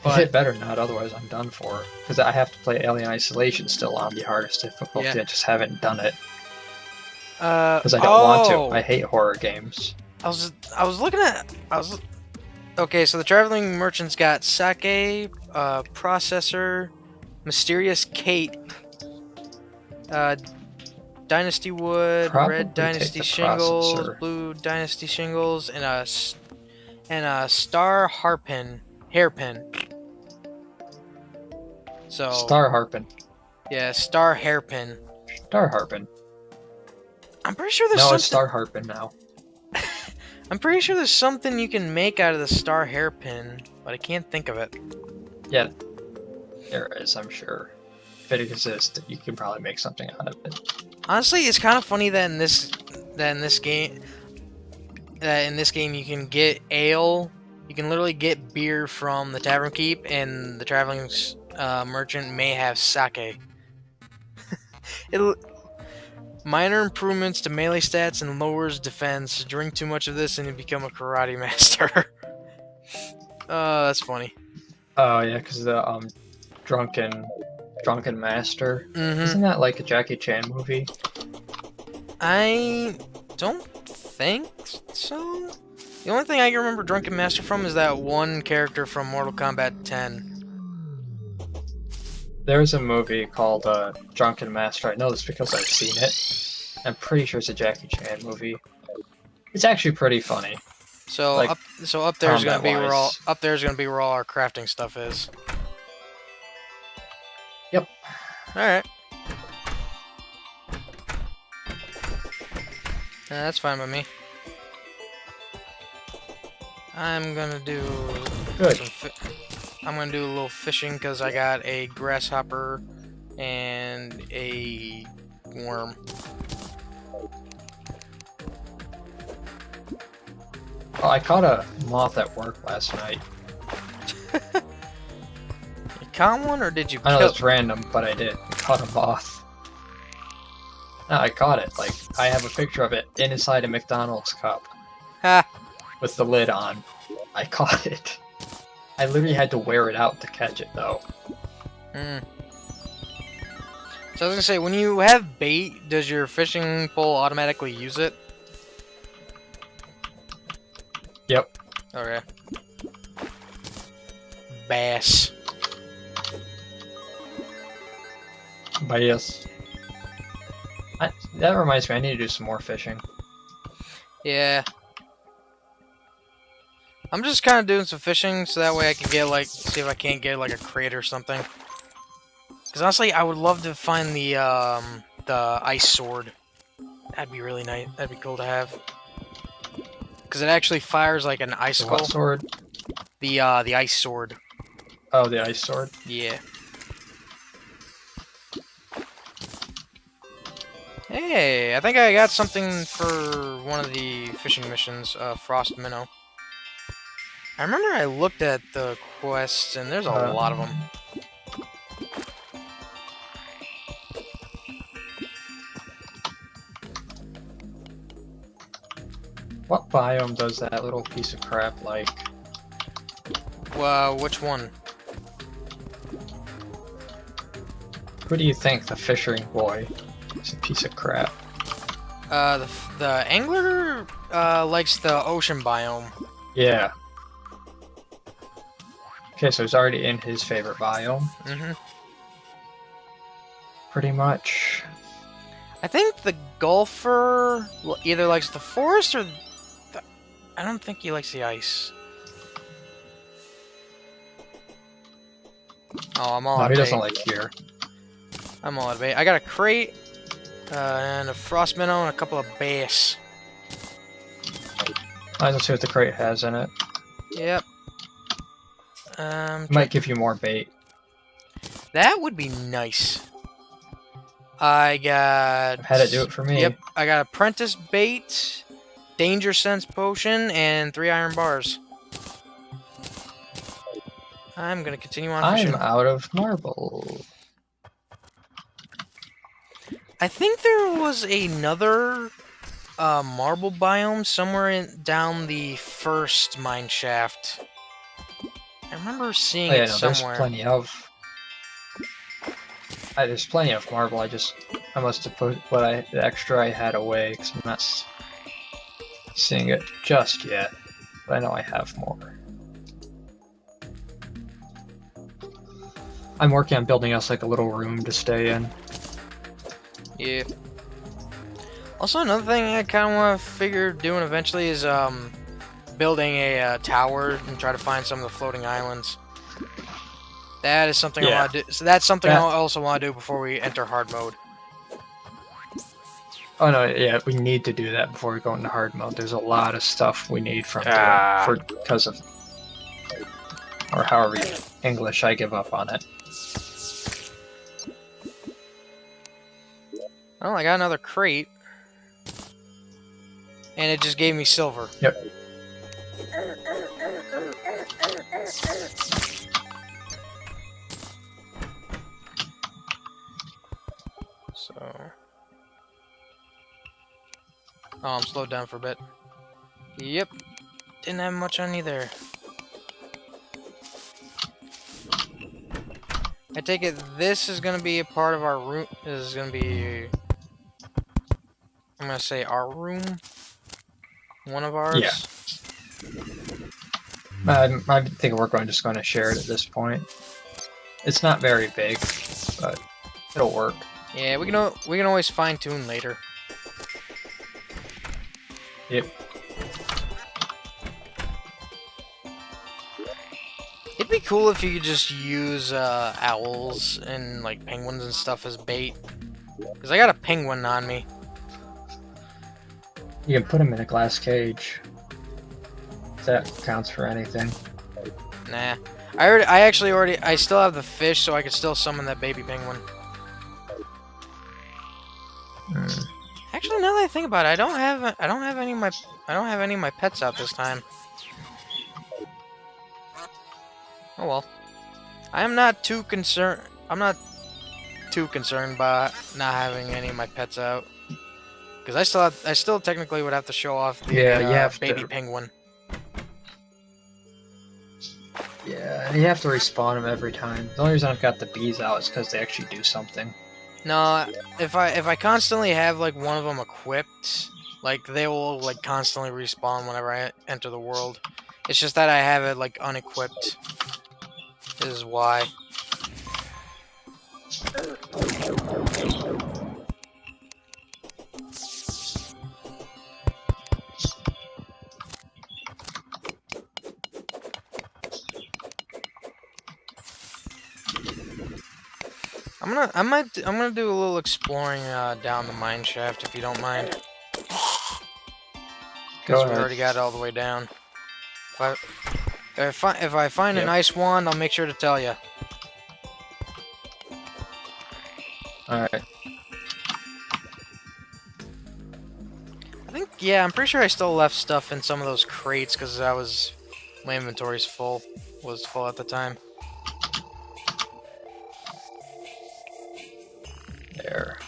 But
It better not, otherwise I'm done for. Because I have to play Alien Isolation still on the hardest difficulty.
Yeah.
I just haven't done it. Because I don't want to. I hate horror games.
Okay, so the Traveling Merchant's got Sake, Processor, Mysterious Kate, Dynasty Wood,
Probably
Red Dynasty
take the
Shingles,
processor.
Blue Dynasty Shingles, and a Star Hairpin. So
Star Harpin.
yeah, Star Hairpin.
Star Harpin.
I'm pretty sure there's
No,
something.
it's Star Harpin now.
I'm pretty sure there's something you can make out of the Star Hairpin, but I can't think of it.
Yeah, there is, I'm sure. If it exists, you can probably make something out of it.
Honestly, it's kind of funny that in this game you can get ale. You can literally get beer from the Tavern Keep, and the Traveling Merchant may have sake. Minor improvements to melee stats and lowers defense. Drink too much of this and you become a karate master. That's funny.
Oh yeah, because the drunken master. Isn't that like a Jackie Chan movie?
I don't think so. The only thing I can remember Drunken Master from is that one character from Mortal Kombat 10.
There's a movie called Drunken Master. I know this because I've seen it. I'm pretty sure it's a Jackie Chan movie. It's actually pretty funny.
So
like,
up there's gonna be where all
combat-wise.
our crafting stuff is.
Yep.
All right. That's fine with me. I'm gonna do
Good.
I'm gonna do a little fishing because I got a grasshopper and a worm.
Oh, I caught a moth at work last night.
You caught one, or did you
I know
kill?
that's random, but I did. I caught a moth. No, I caught it. Like, I have a picture of it inside a McDonald's cup
Ha!
with the lid on. I caught it. I literally had to wear it out to catch it, though.
Hmm. So I was gonna say, when you have bait, does your fishing pole automatically use it?
Yep.
Okay. Bass.
But yes. That reminds me, I need to do some more fishing.
Yeah. I'm just kind of doing some fishing so that way I can get, like, see if I can't get, like, a crate or something. Because honestly, I would love to find the ice sword. That'd be really nice. That'd be cool to have. Because it actually fires like an
The
icicle.
what sword?
The ice sword.
Oh, the ice sword.
Yeah. Hey, I think I got something for one of the fishing missions, Frost Minnow. I remember I looked at the quests, and there's a lot of them.
What biome does that little piece of crap like?
Which one?
Who do you think the fishing boy is? A piece of crap.
The angler, likes the ocean biome.
Yeah. Okay, so he's already in his favorite biome.
Mm-hmm.
Pretty much.
I think the golfer either likes the forest or I don't think he likes the ice. Oh, I'm all
No,
out
he
of
doesn't
bait.
like here.
I'm all out of bait. I got a crate, and a frost minnow, and a couple of bass.
Let's see what the crate has in it.
Yep.
Might give you more bait.
That would be nice. I got...
I've had it do it for me.
Yep, I got apprentice bait, danger sense potion, and 3 iron bars. I'm gonna continue on fishing.
I'm out of marble.
I think there was another marble biome somewhere down the first mine shaft. I remember seeing it somewhere.
There's plenty of. There's plenty of marble. I must have put the extra I had away because I'm not seeing it just yet. But I know I have more. I'm working on building us like a little room to stay in.
Yeah. Also, another thing I kind of want to figure doing eventually is building a tower and try to find some of the floating islands. That is something I want to do. So that's something I also want to do before we enter hard mode.
Oh no, yeah, we need to do that before we go into hard mode. There's a lot of stuff we need from because of, or however English, I give up on it.
Oh, I got another crate. And it just gave me silver.
Yep.
So... Oh, I'm slowed down for a bit. Yep. Didn't have much on either. I take it this is going to be a part of our room. This is going to be... I'm going to say our room. One of ours.
Yeah. I think we're just going to share it at this point. It's not very big, but it'll work.
Yeah, we can always fine tune later.
Yep.
It'd be cool if you could just use owls and like penguins and stuff as bait. Cause I got a penguin on me.
You can put him in a glass cage. If that counts for anything.
Nah. I still have the fish, so I could still summon that baby penguin. Actually, now that I think about it, I don't have any of my pets out this time. Oh well. I'm not too concerned about not having any of my pets out. Because I still technically would have to show off the baby penguin.
Yeah, you have to respawn them every time. The only reason I've got the bees out is because they actually do something.
No, if I constantly have like one of them equipped, like they will like constantly respawn whenever I enter the world. It's just that I have it like unequipped. Is why. I'm gonna do a little exploring down the mine shaft if you don't mind, because we already got it all the way down. If I find an ice wand, I'll make sure to tell you.
Alright.
Yeah, I'm pretty sure I still left stuff in some of those crates because my inventory's full. Was full at the time.
There.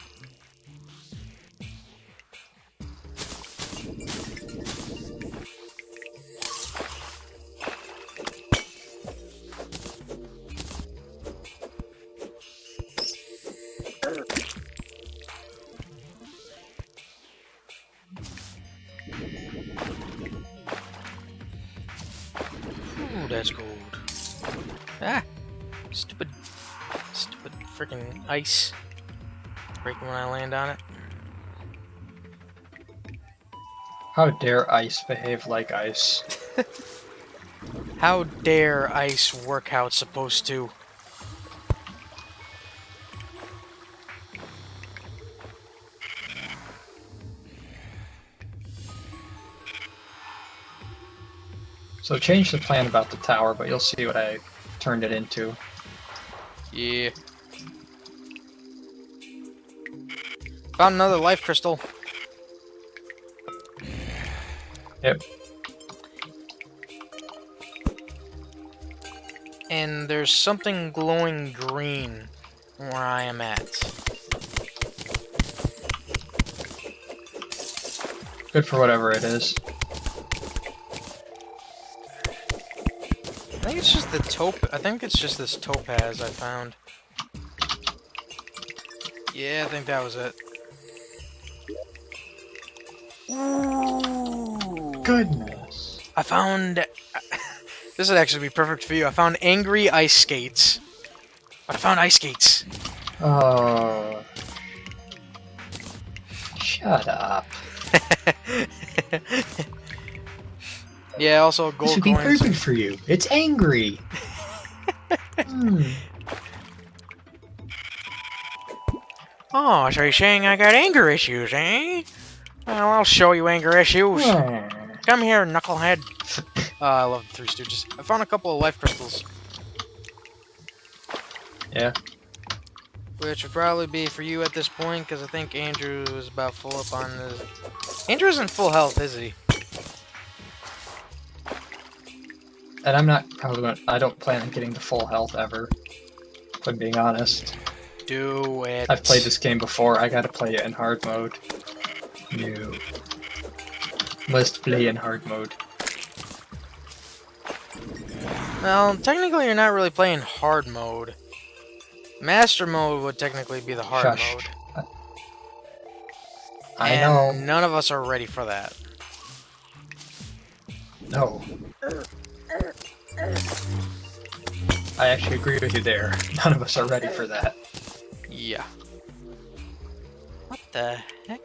Ooh, that's gold. Ah! Stupid freaking ice. Breaking when I land on it.
How dare ice behave like ice?
How dare ice work how it's supposed to?
So change the plan about the tower, but you'll see what I turned it into.
Yeah. Found another life crystal.
Yep.
And there's something glowing green where I am at.
Good for whatever it is.
I think it's just I think it's just this topaz I found. Yeah, I think that was it. Ooh.
Goodness.
I found... This would actually be perfect for you. I found angry ice skates. But I found ice skates.
Oh. Shut up.
Yeah, also gold
This would be
coins.
perfect for you. It's angry.
Oh, so you're saying I got anger issues, eh? Well, I'll show you anger issues. Come here, knucklehead. I love the Three Stooges. I found a couple of life crystals.
Yeah.
Which would probably be for you at this point, because I think Andrew is about full up on his... Andrew isn't full health, is he?
And I don't plan on getting to full health ever, if I'm being honest.
Do it.
I've played this game before, I gotta play it in hard mode. No. Must play in hard mode.
Well, technically you're not really playing hard mode. Master mode would technically be the hard mode.
I know.
And none of us are ready for that.
No. I actually agree with you there. None of us are ready for that.
Yeah. What the heck?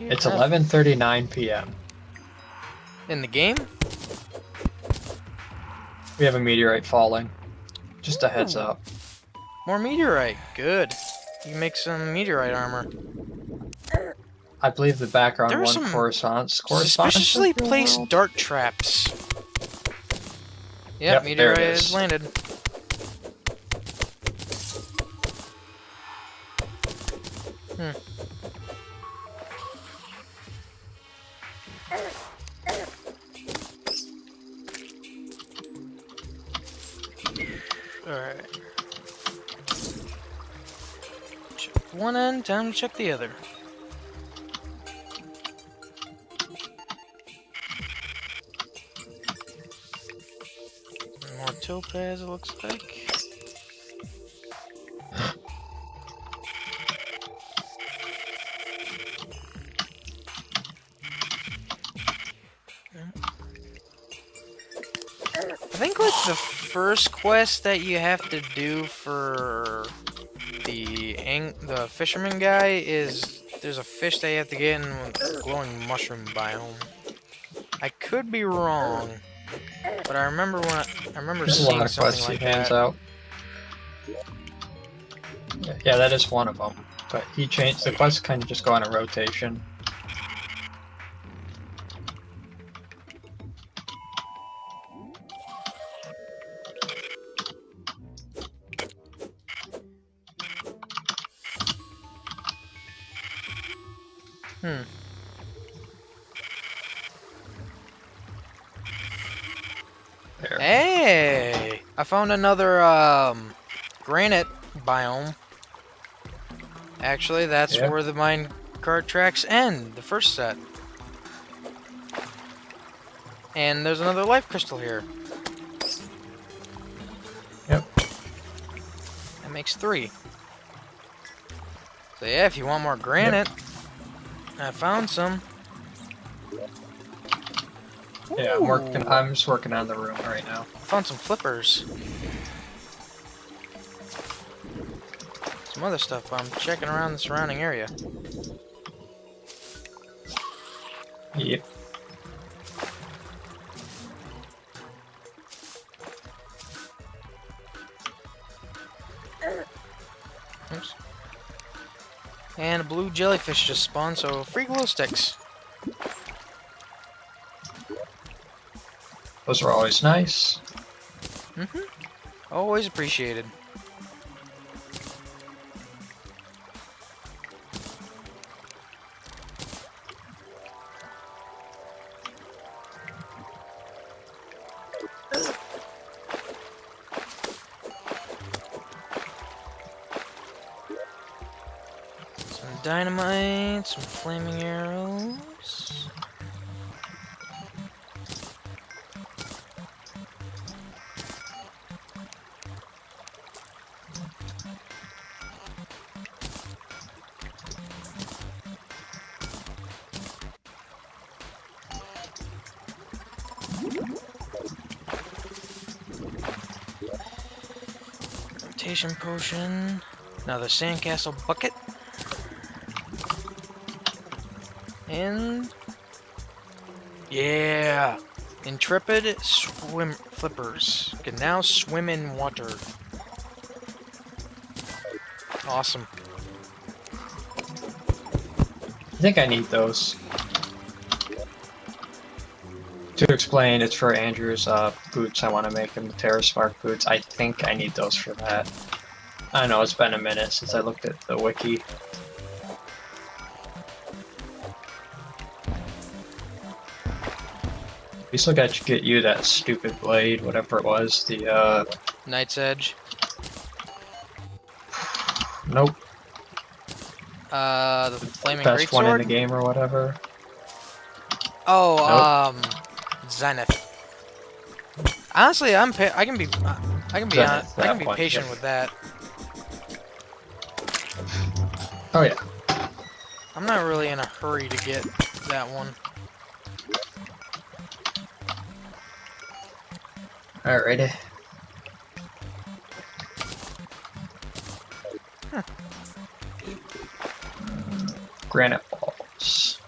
It's 11:39 p.m.
In the game?
We have a meteorite falling. Just a heads up.
More meteorite. Good. You can make some meteorite armor.
I believe the background one corresponds
suspiciously placed dart traps. Yep, meteorite has landed. Alright. one end, time to check the other. More topaz, it looks like. I think like the first quest that you have to do for the fisherman guy is there's a fish that you have to get in the glowing mushroom biome. I could be wrong, but I remember
There's a
seeing
lot of
something
quests he
like
hands
that.
out. Yeah, that is one of them. But he changed the quests kind of just go on a rotation.
Hmm.
There.
Hey! I found another granite biome. Actually, that's
Yeah.
where the minecart tracks end, the first set. And there's another life crystal here.
Yep.
That makes 3. So yeah, if you want more granite, I found some.
Yeah,
Ooh.
I'm just working on the room right now.
Found some flippers. Some other stuff, but I'm checking around the surrounding area.
Yep.
Oops. And a blue jellyfish just spawned, so free glow sticks.
Those are always nice.
Mm-hmm. Always appreciated. Some dynamite, some flaming arrows. Rotation potion. Another sandcastle bucket. And yeah, intrepid swim flippers can now swim in water. Awesome.
I think I need those. To explain, it's for Andrew's boots. I want to make him the Terra Spark boots. I think I need those for that. I don't know, it's been a minute since I looked at the wiki. We still got to get you that stupid blade, whatever it was. The
Knight's Edge.
Nope.
The flaming
Best one in
greatsword.
the game or whatever.
Oh, Zenith. Honestly, I can be patient
Yep.
with that.
Oh yeah.
I'm not really in a hurry to get that one.
Alrighty.
Huh.
Granite balls.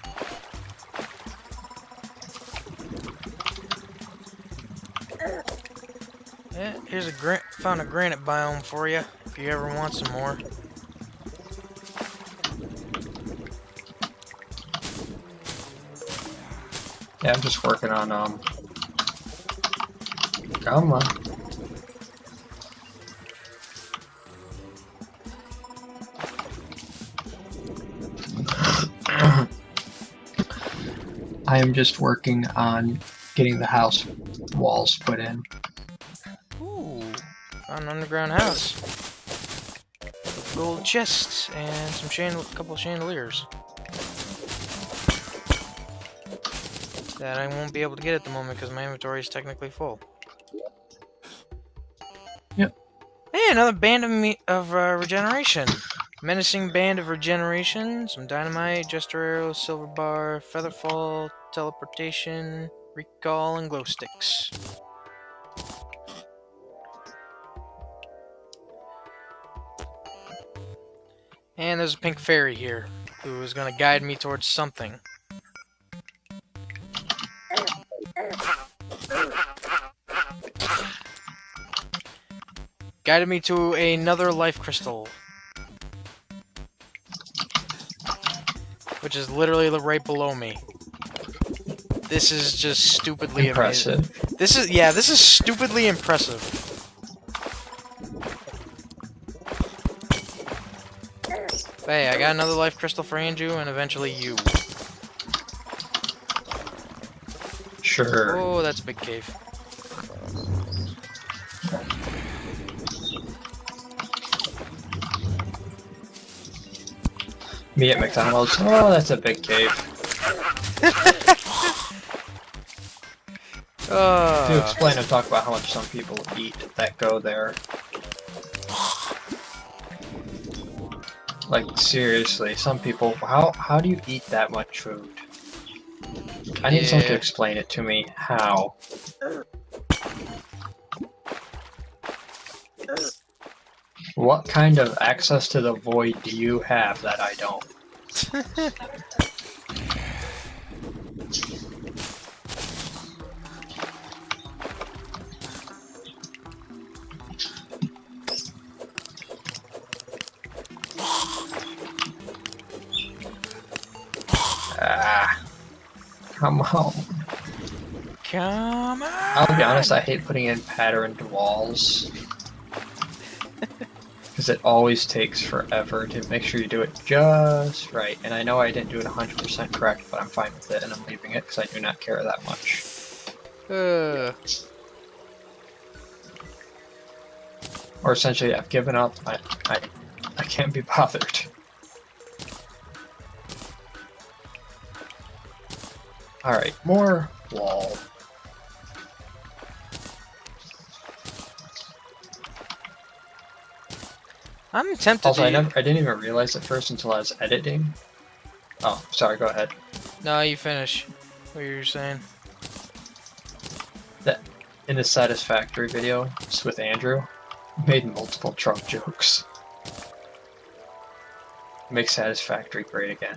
Yeah, here's found a granite biome for you if you ever want some more.
Yeah, I'm just working on come on. I am just working on getting the house walls put in.
Ooh, found an underground house. gold chests and some couple chandeliers that I won't be able to get at the moment because my inventory is technically full.
Yep.
Hey, another band of regeneration. Menacing band of regeneration. Some dynamite, jester arrows, silver bar, featherfall, teleportation, recall, and glow sticks. And there's a pink fairy here who is going to guide me towards something. Guided me to another life crystal. Which is literally right below me. This is just stupidly
impressive.
Amazing. This is stupidly impressive. But hey, I got another life crystal for Andrew and eventually you.
Sure.
Oh, that's a big cave.
Me at McDonald's. Oh, that's a big cave. To explain and talk about how much some people eat that go there. Like, seriously, some people, how do you eat that much food? I need someone to explain it to me. How? What kind of access to the void do you have that I don't? Come on.
Come on!
I'll be honest, I hate putting in patterned walls. Because it always takes forever to make sure you do it just right. And I know I didn't do it 100% correct, but I'm fine with it and I'm leaving it because I do not care that much. Or essentially, I've given up. I can't be bothered. Alright, more wall.
I'm tempted
also,
to...
I didn't even realize at first until I was editing. Oh, sorry, go ahead.
No, you finish. What you were saying?
That in the Satisfactory video, just with Andrew, made multiple Trump jokes. Make Satisfactory great again.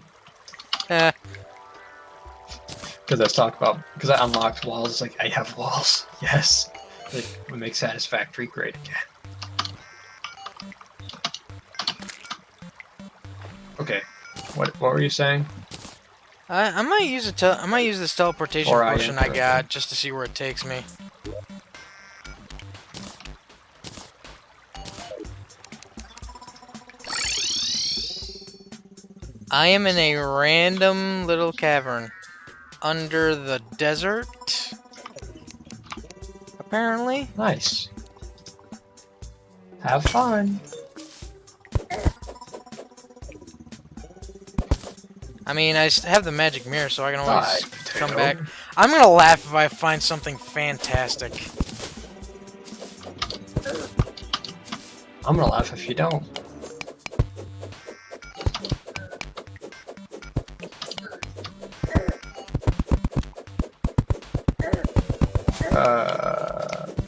Because I was talking about, because I unlocked walls, it's like, I have walls, yes. Like, we make Satisfactory great again. Okay, what were you saying?
I might use I might use this teleportation potion I got just to see where it takes me. I am in a random little cavern under the desert. Apparently.
Nice. Have fun.
I mean, I have the magic mirror, so I can always come back. I'm gonna laugh if I find something fantastic.
I'm gonna laugh if you don't.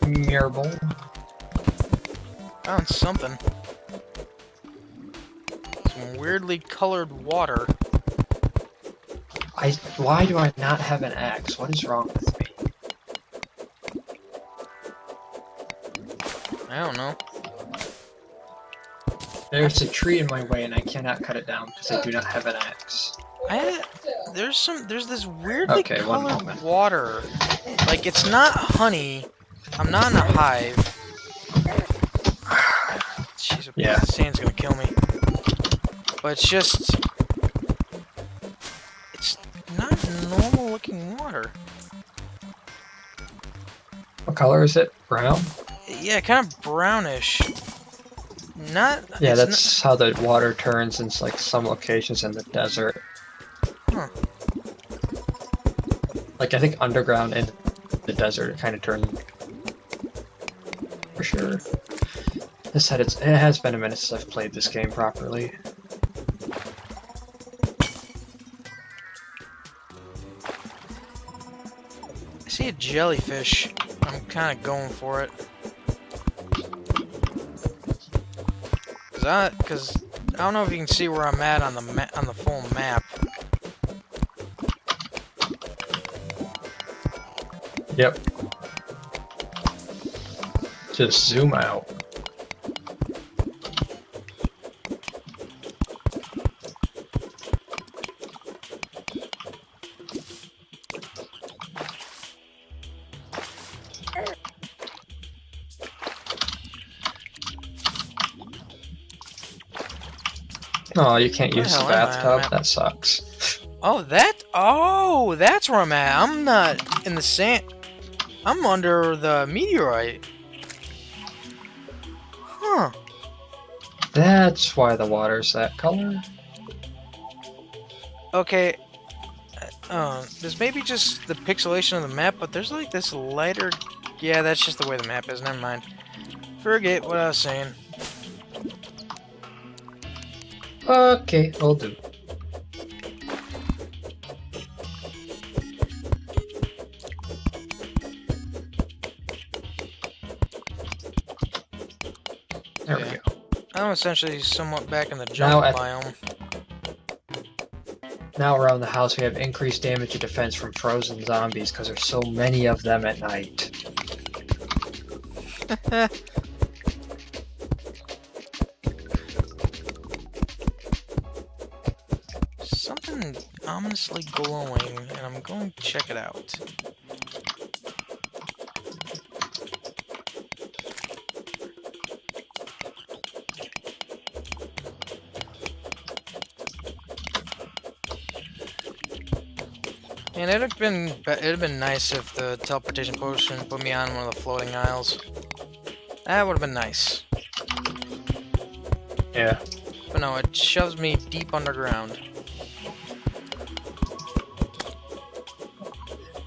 Mirable.
Found something. Some weirdly colored water.
Why do I not have an axe? What is wrong with me?
I don't know.
There's a tree in my way and I cannot cut it down because I do not have an axe.
There's this weirdly colored water. Like, it's not honey. I'm not in a hive. Jeez, yeah. The sand's gonna kill me. But it's just... It's not normal looking water.
What color is it? Brown?
Yeah, kind of brownish. Not.
Yeah,
It's
that's how the water turns in like some locations in the desert.
Huh.
Like I think underground in the desert it kind of turns for sure. I said it has been a minute since I've played this game properly.
I see a jellyfish. I'm kind of going for it. Cause I don't know if you can see where I'm at on the full map.
Yep. Just zoom out. Oh, you can't
Where
use the
hell am I on the
bathtub?
map?
That sucks.
Oh, that's where I'm at. I'm not in the sand. I'm under the meteorite. Huh.
That's why the water's that color.
Okay. This may be just the pixelation of the map, but there's like this lighter... Yeah, that's just the way the map is. Never mind. Forget what I was saying.
Okay, I'll do. There we go.
I'm essentially somewhat back in the jungle biome.
Now around the house we have increased damage and defense from frozen zombies because there's so many of them at night.
Something ominously glowing, and I'm going to check it out. And it'd have been nice if the teleportation potion put me on one of the floating isles. That would have been nice.
Yeah.
But no, it shoves me deep underground.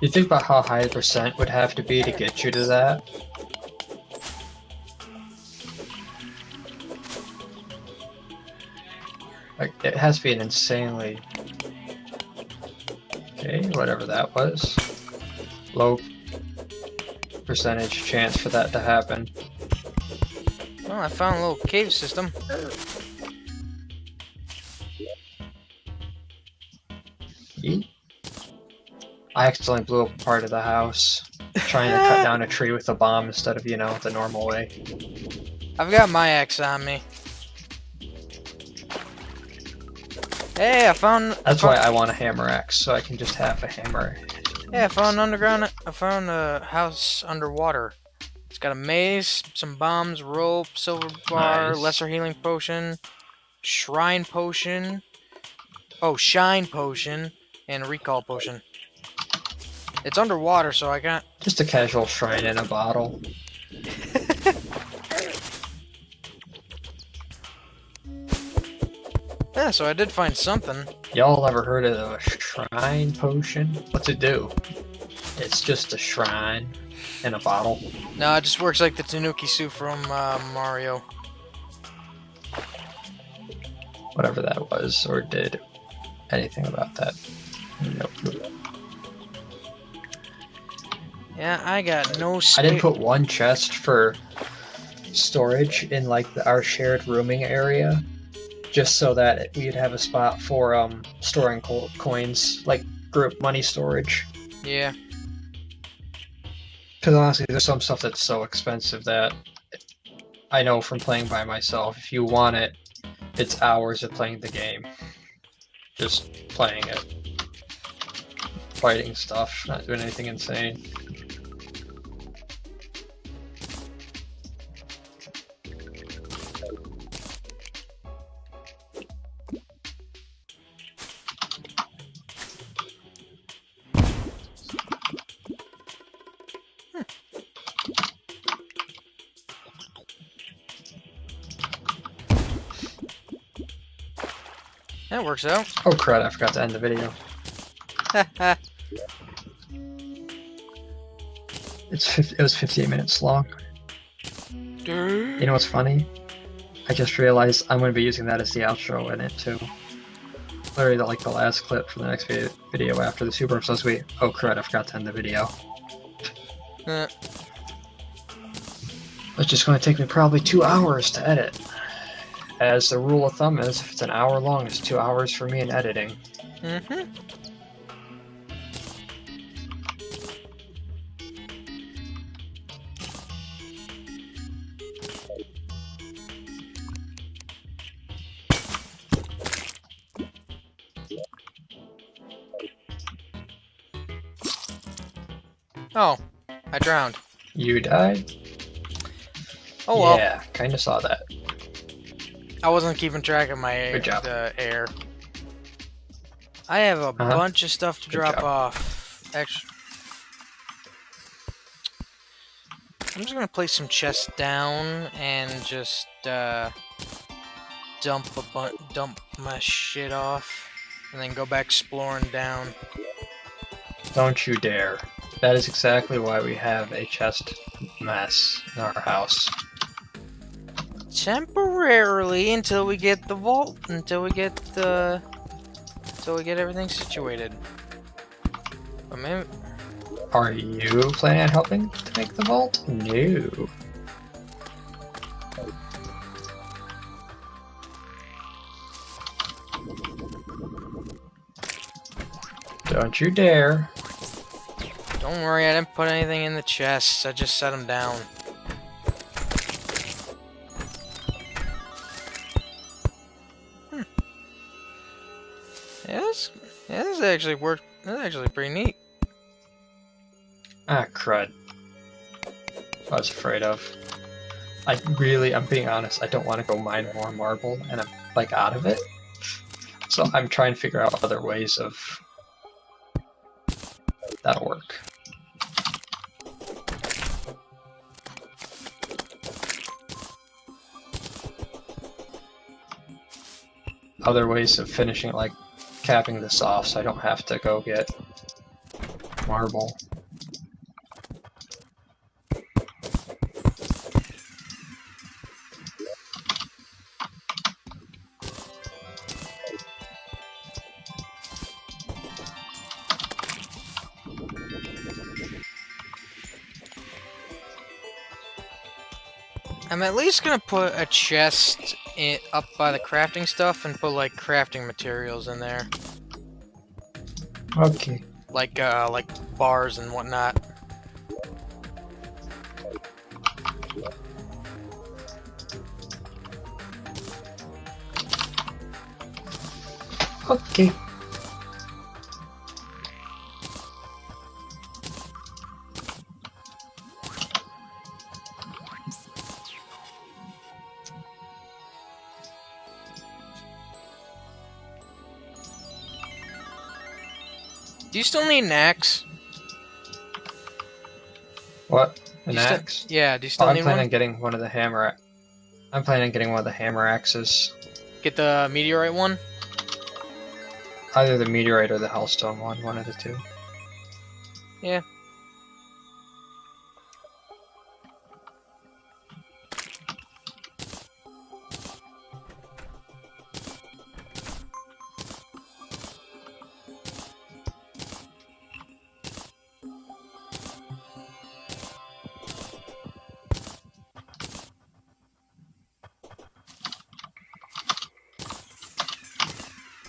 You think about how high the percent would have to be to get you to that? Like, it has to be an insanely... Okay, whatever that was. Low percentage chance for that to happen.
Well, I found a little cave system.
Yeet. I accidentally blew up part of the house, trying to cut down a tree with a bomb instead of, you know, the normal way.
I've got my axe on me. Hey, I found...
That's why I want a hammer axe, so I can just have a hammer.
Yeah, I found a house underwater. It's got a mace, some bombs, rope, silver bar,
Nice.
lesser healing potion, shrine potion, oh, shine potion, and recall potion. It's underwater, so I can't...
Just a casual shrine in a bottle.
Yeah, so I did find something.
Y'all ever heard of a shrine potion? What's it do? It's just a shrine in a bottle.
No, it just works like the Tanuki suit from Mario.
Whatever that was, or did anything about that. Nope.
Yeah, I got no space.
I did put one chest for storage in like our shared rooming area, just so that we'd have a spot for storing coins, like group money storage.
Yeah.
Because honestly, there's some stuff that's so expensive that I know from playing by myself, if you want it, it's hours of playing the game. Just playing it. Fighting stuff, not doing anything insane.
That works out.
Oh crud, I forgot to end the video. It was 58 minutes long. You know what's funny? I just realized I'm going to be using that as the outro in it too. Literally like the last clip for the next video after the super so sweet. Oh crud, I forgot to end the video. It's just going to take me probably 2 hours to edit. As the rule of thumb is, if it's an hour long, it's 2 hours for me in editing.
Mm-hmm. Oh, I drowned.
You died?
Oh well.
Yeah, kinda saw that.
I wasn't keeping track of my
Good job.
the air. I have a bunch of stuff to drop off. Actually, I'm just gonna place some chests down and just dump my shit off, and then go back exploring down.
Don't you dare. That is exactly why we have a chest mess in our house.
Temporarily, until we get the vault, until we get everything situated. But maybe...
Are you planning on helping to make the vault? No. Don't you dare.
Don't worry, I didn't put anything in the chests. I just set them down. Yeah, this actually worked. That's actually pretty neat.
Ah, crud. I was afraid of. I'm being honest, I don't want to go mine more marble, and I'm, like, out of it. So I'm trying to figure out other ways of... That'll work. Other ways of finishing, like, capping this off so I don't have to go get marble.
I'm at least gonna put a chest up by the crafting stuff and put like crafting materials in there.
Okay.
Like bars and whatnot.
Okay.
Do you still need an axe?
What? An axe?
Yeah, do you still need
I'm planning
one?
on getting one of the hammer... I'm planning on getting one of the hammer axes.
Get the meteorite one?
Either the meteorite or the hellstone one of the two.
Yeah.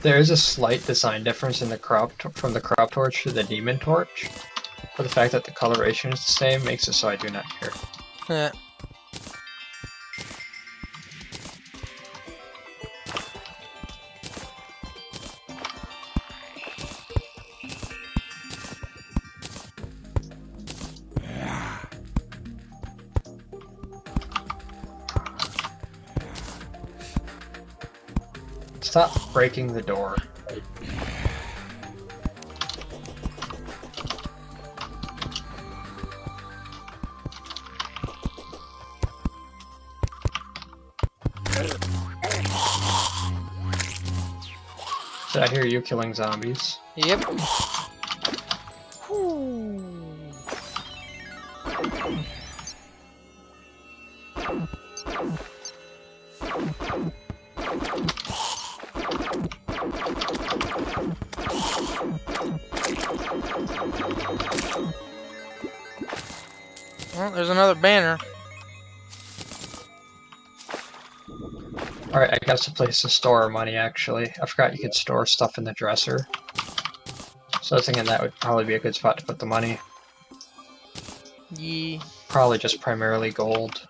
There is a slight design difference in the from the crop torch to the demon torch, but the fact that the coloration is the same makes it so I do not care.
Yeah.
Stop breaking the door. I hear you killing zombies.
Yep. Well, there's another banner.
Alright, I guess a place to store money, actually. I forgot you could store stuff in the dresser. So I was thinking that would probably be a good spot to put the money.
Yeah.
Probably just primarily gold.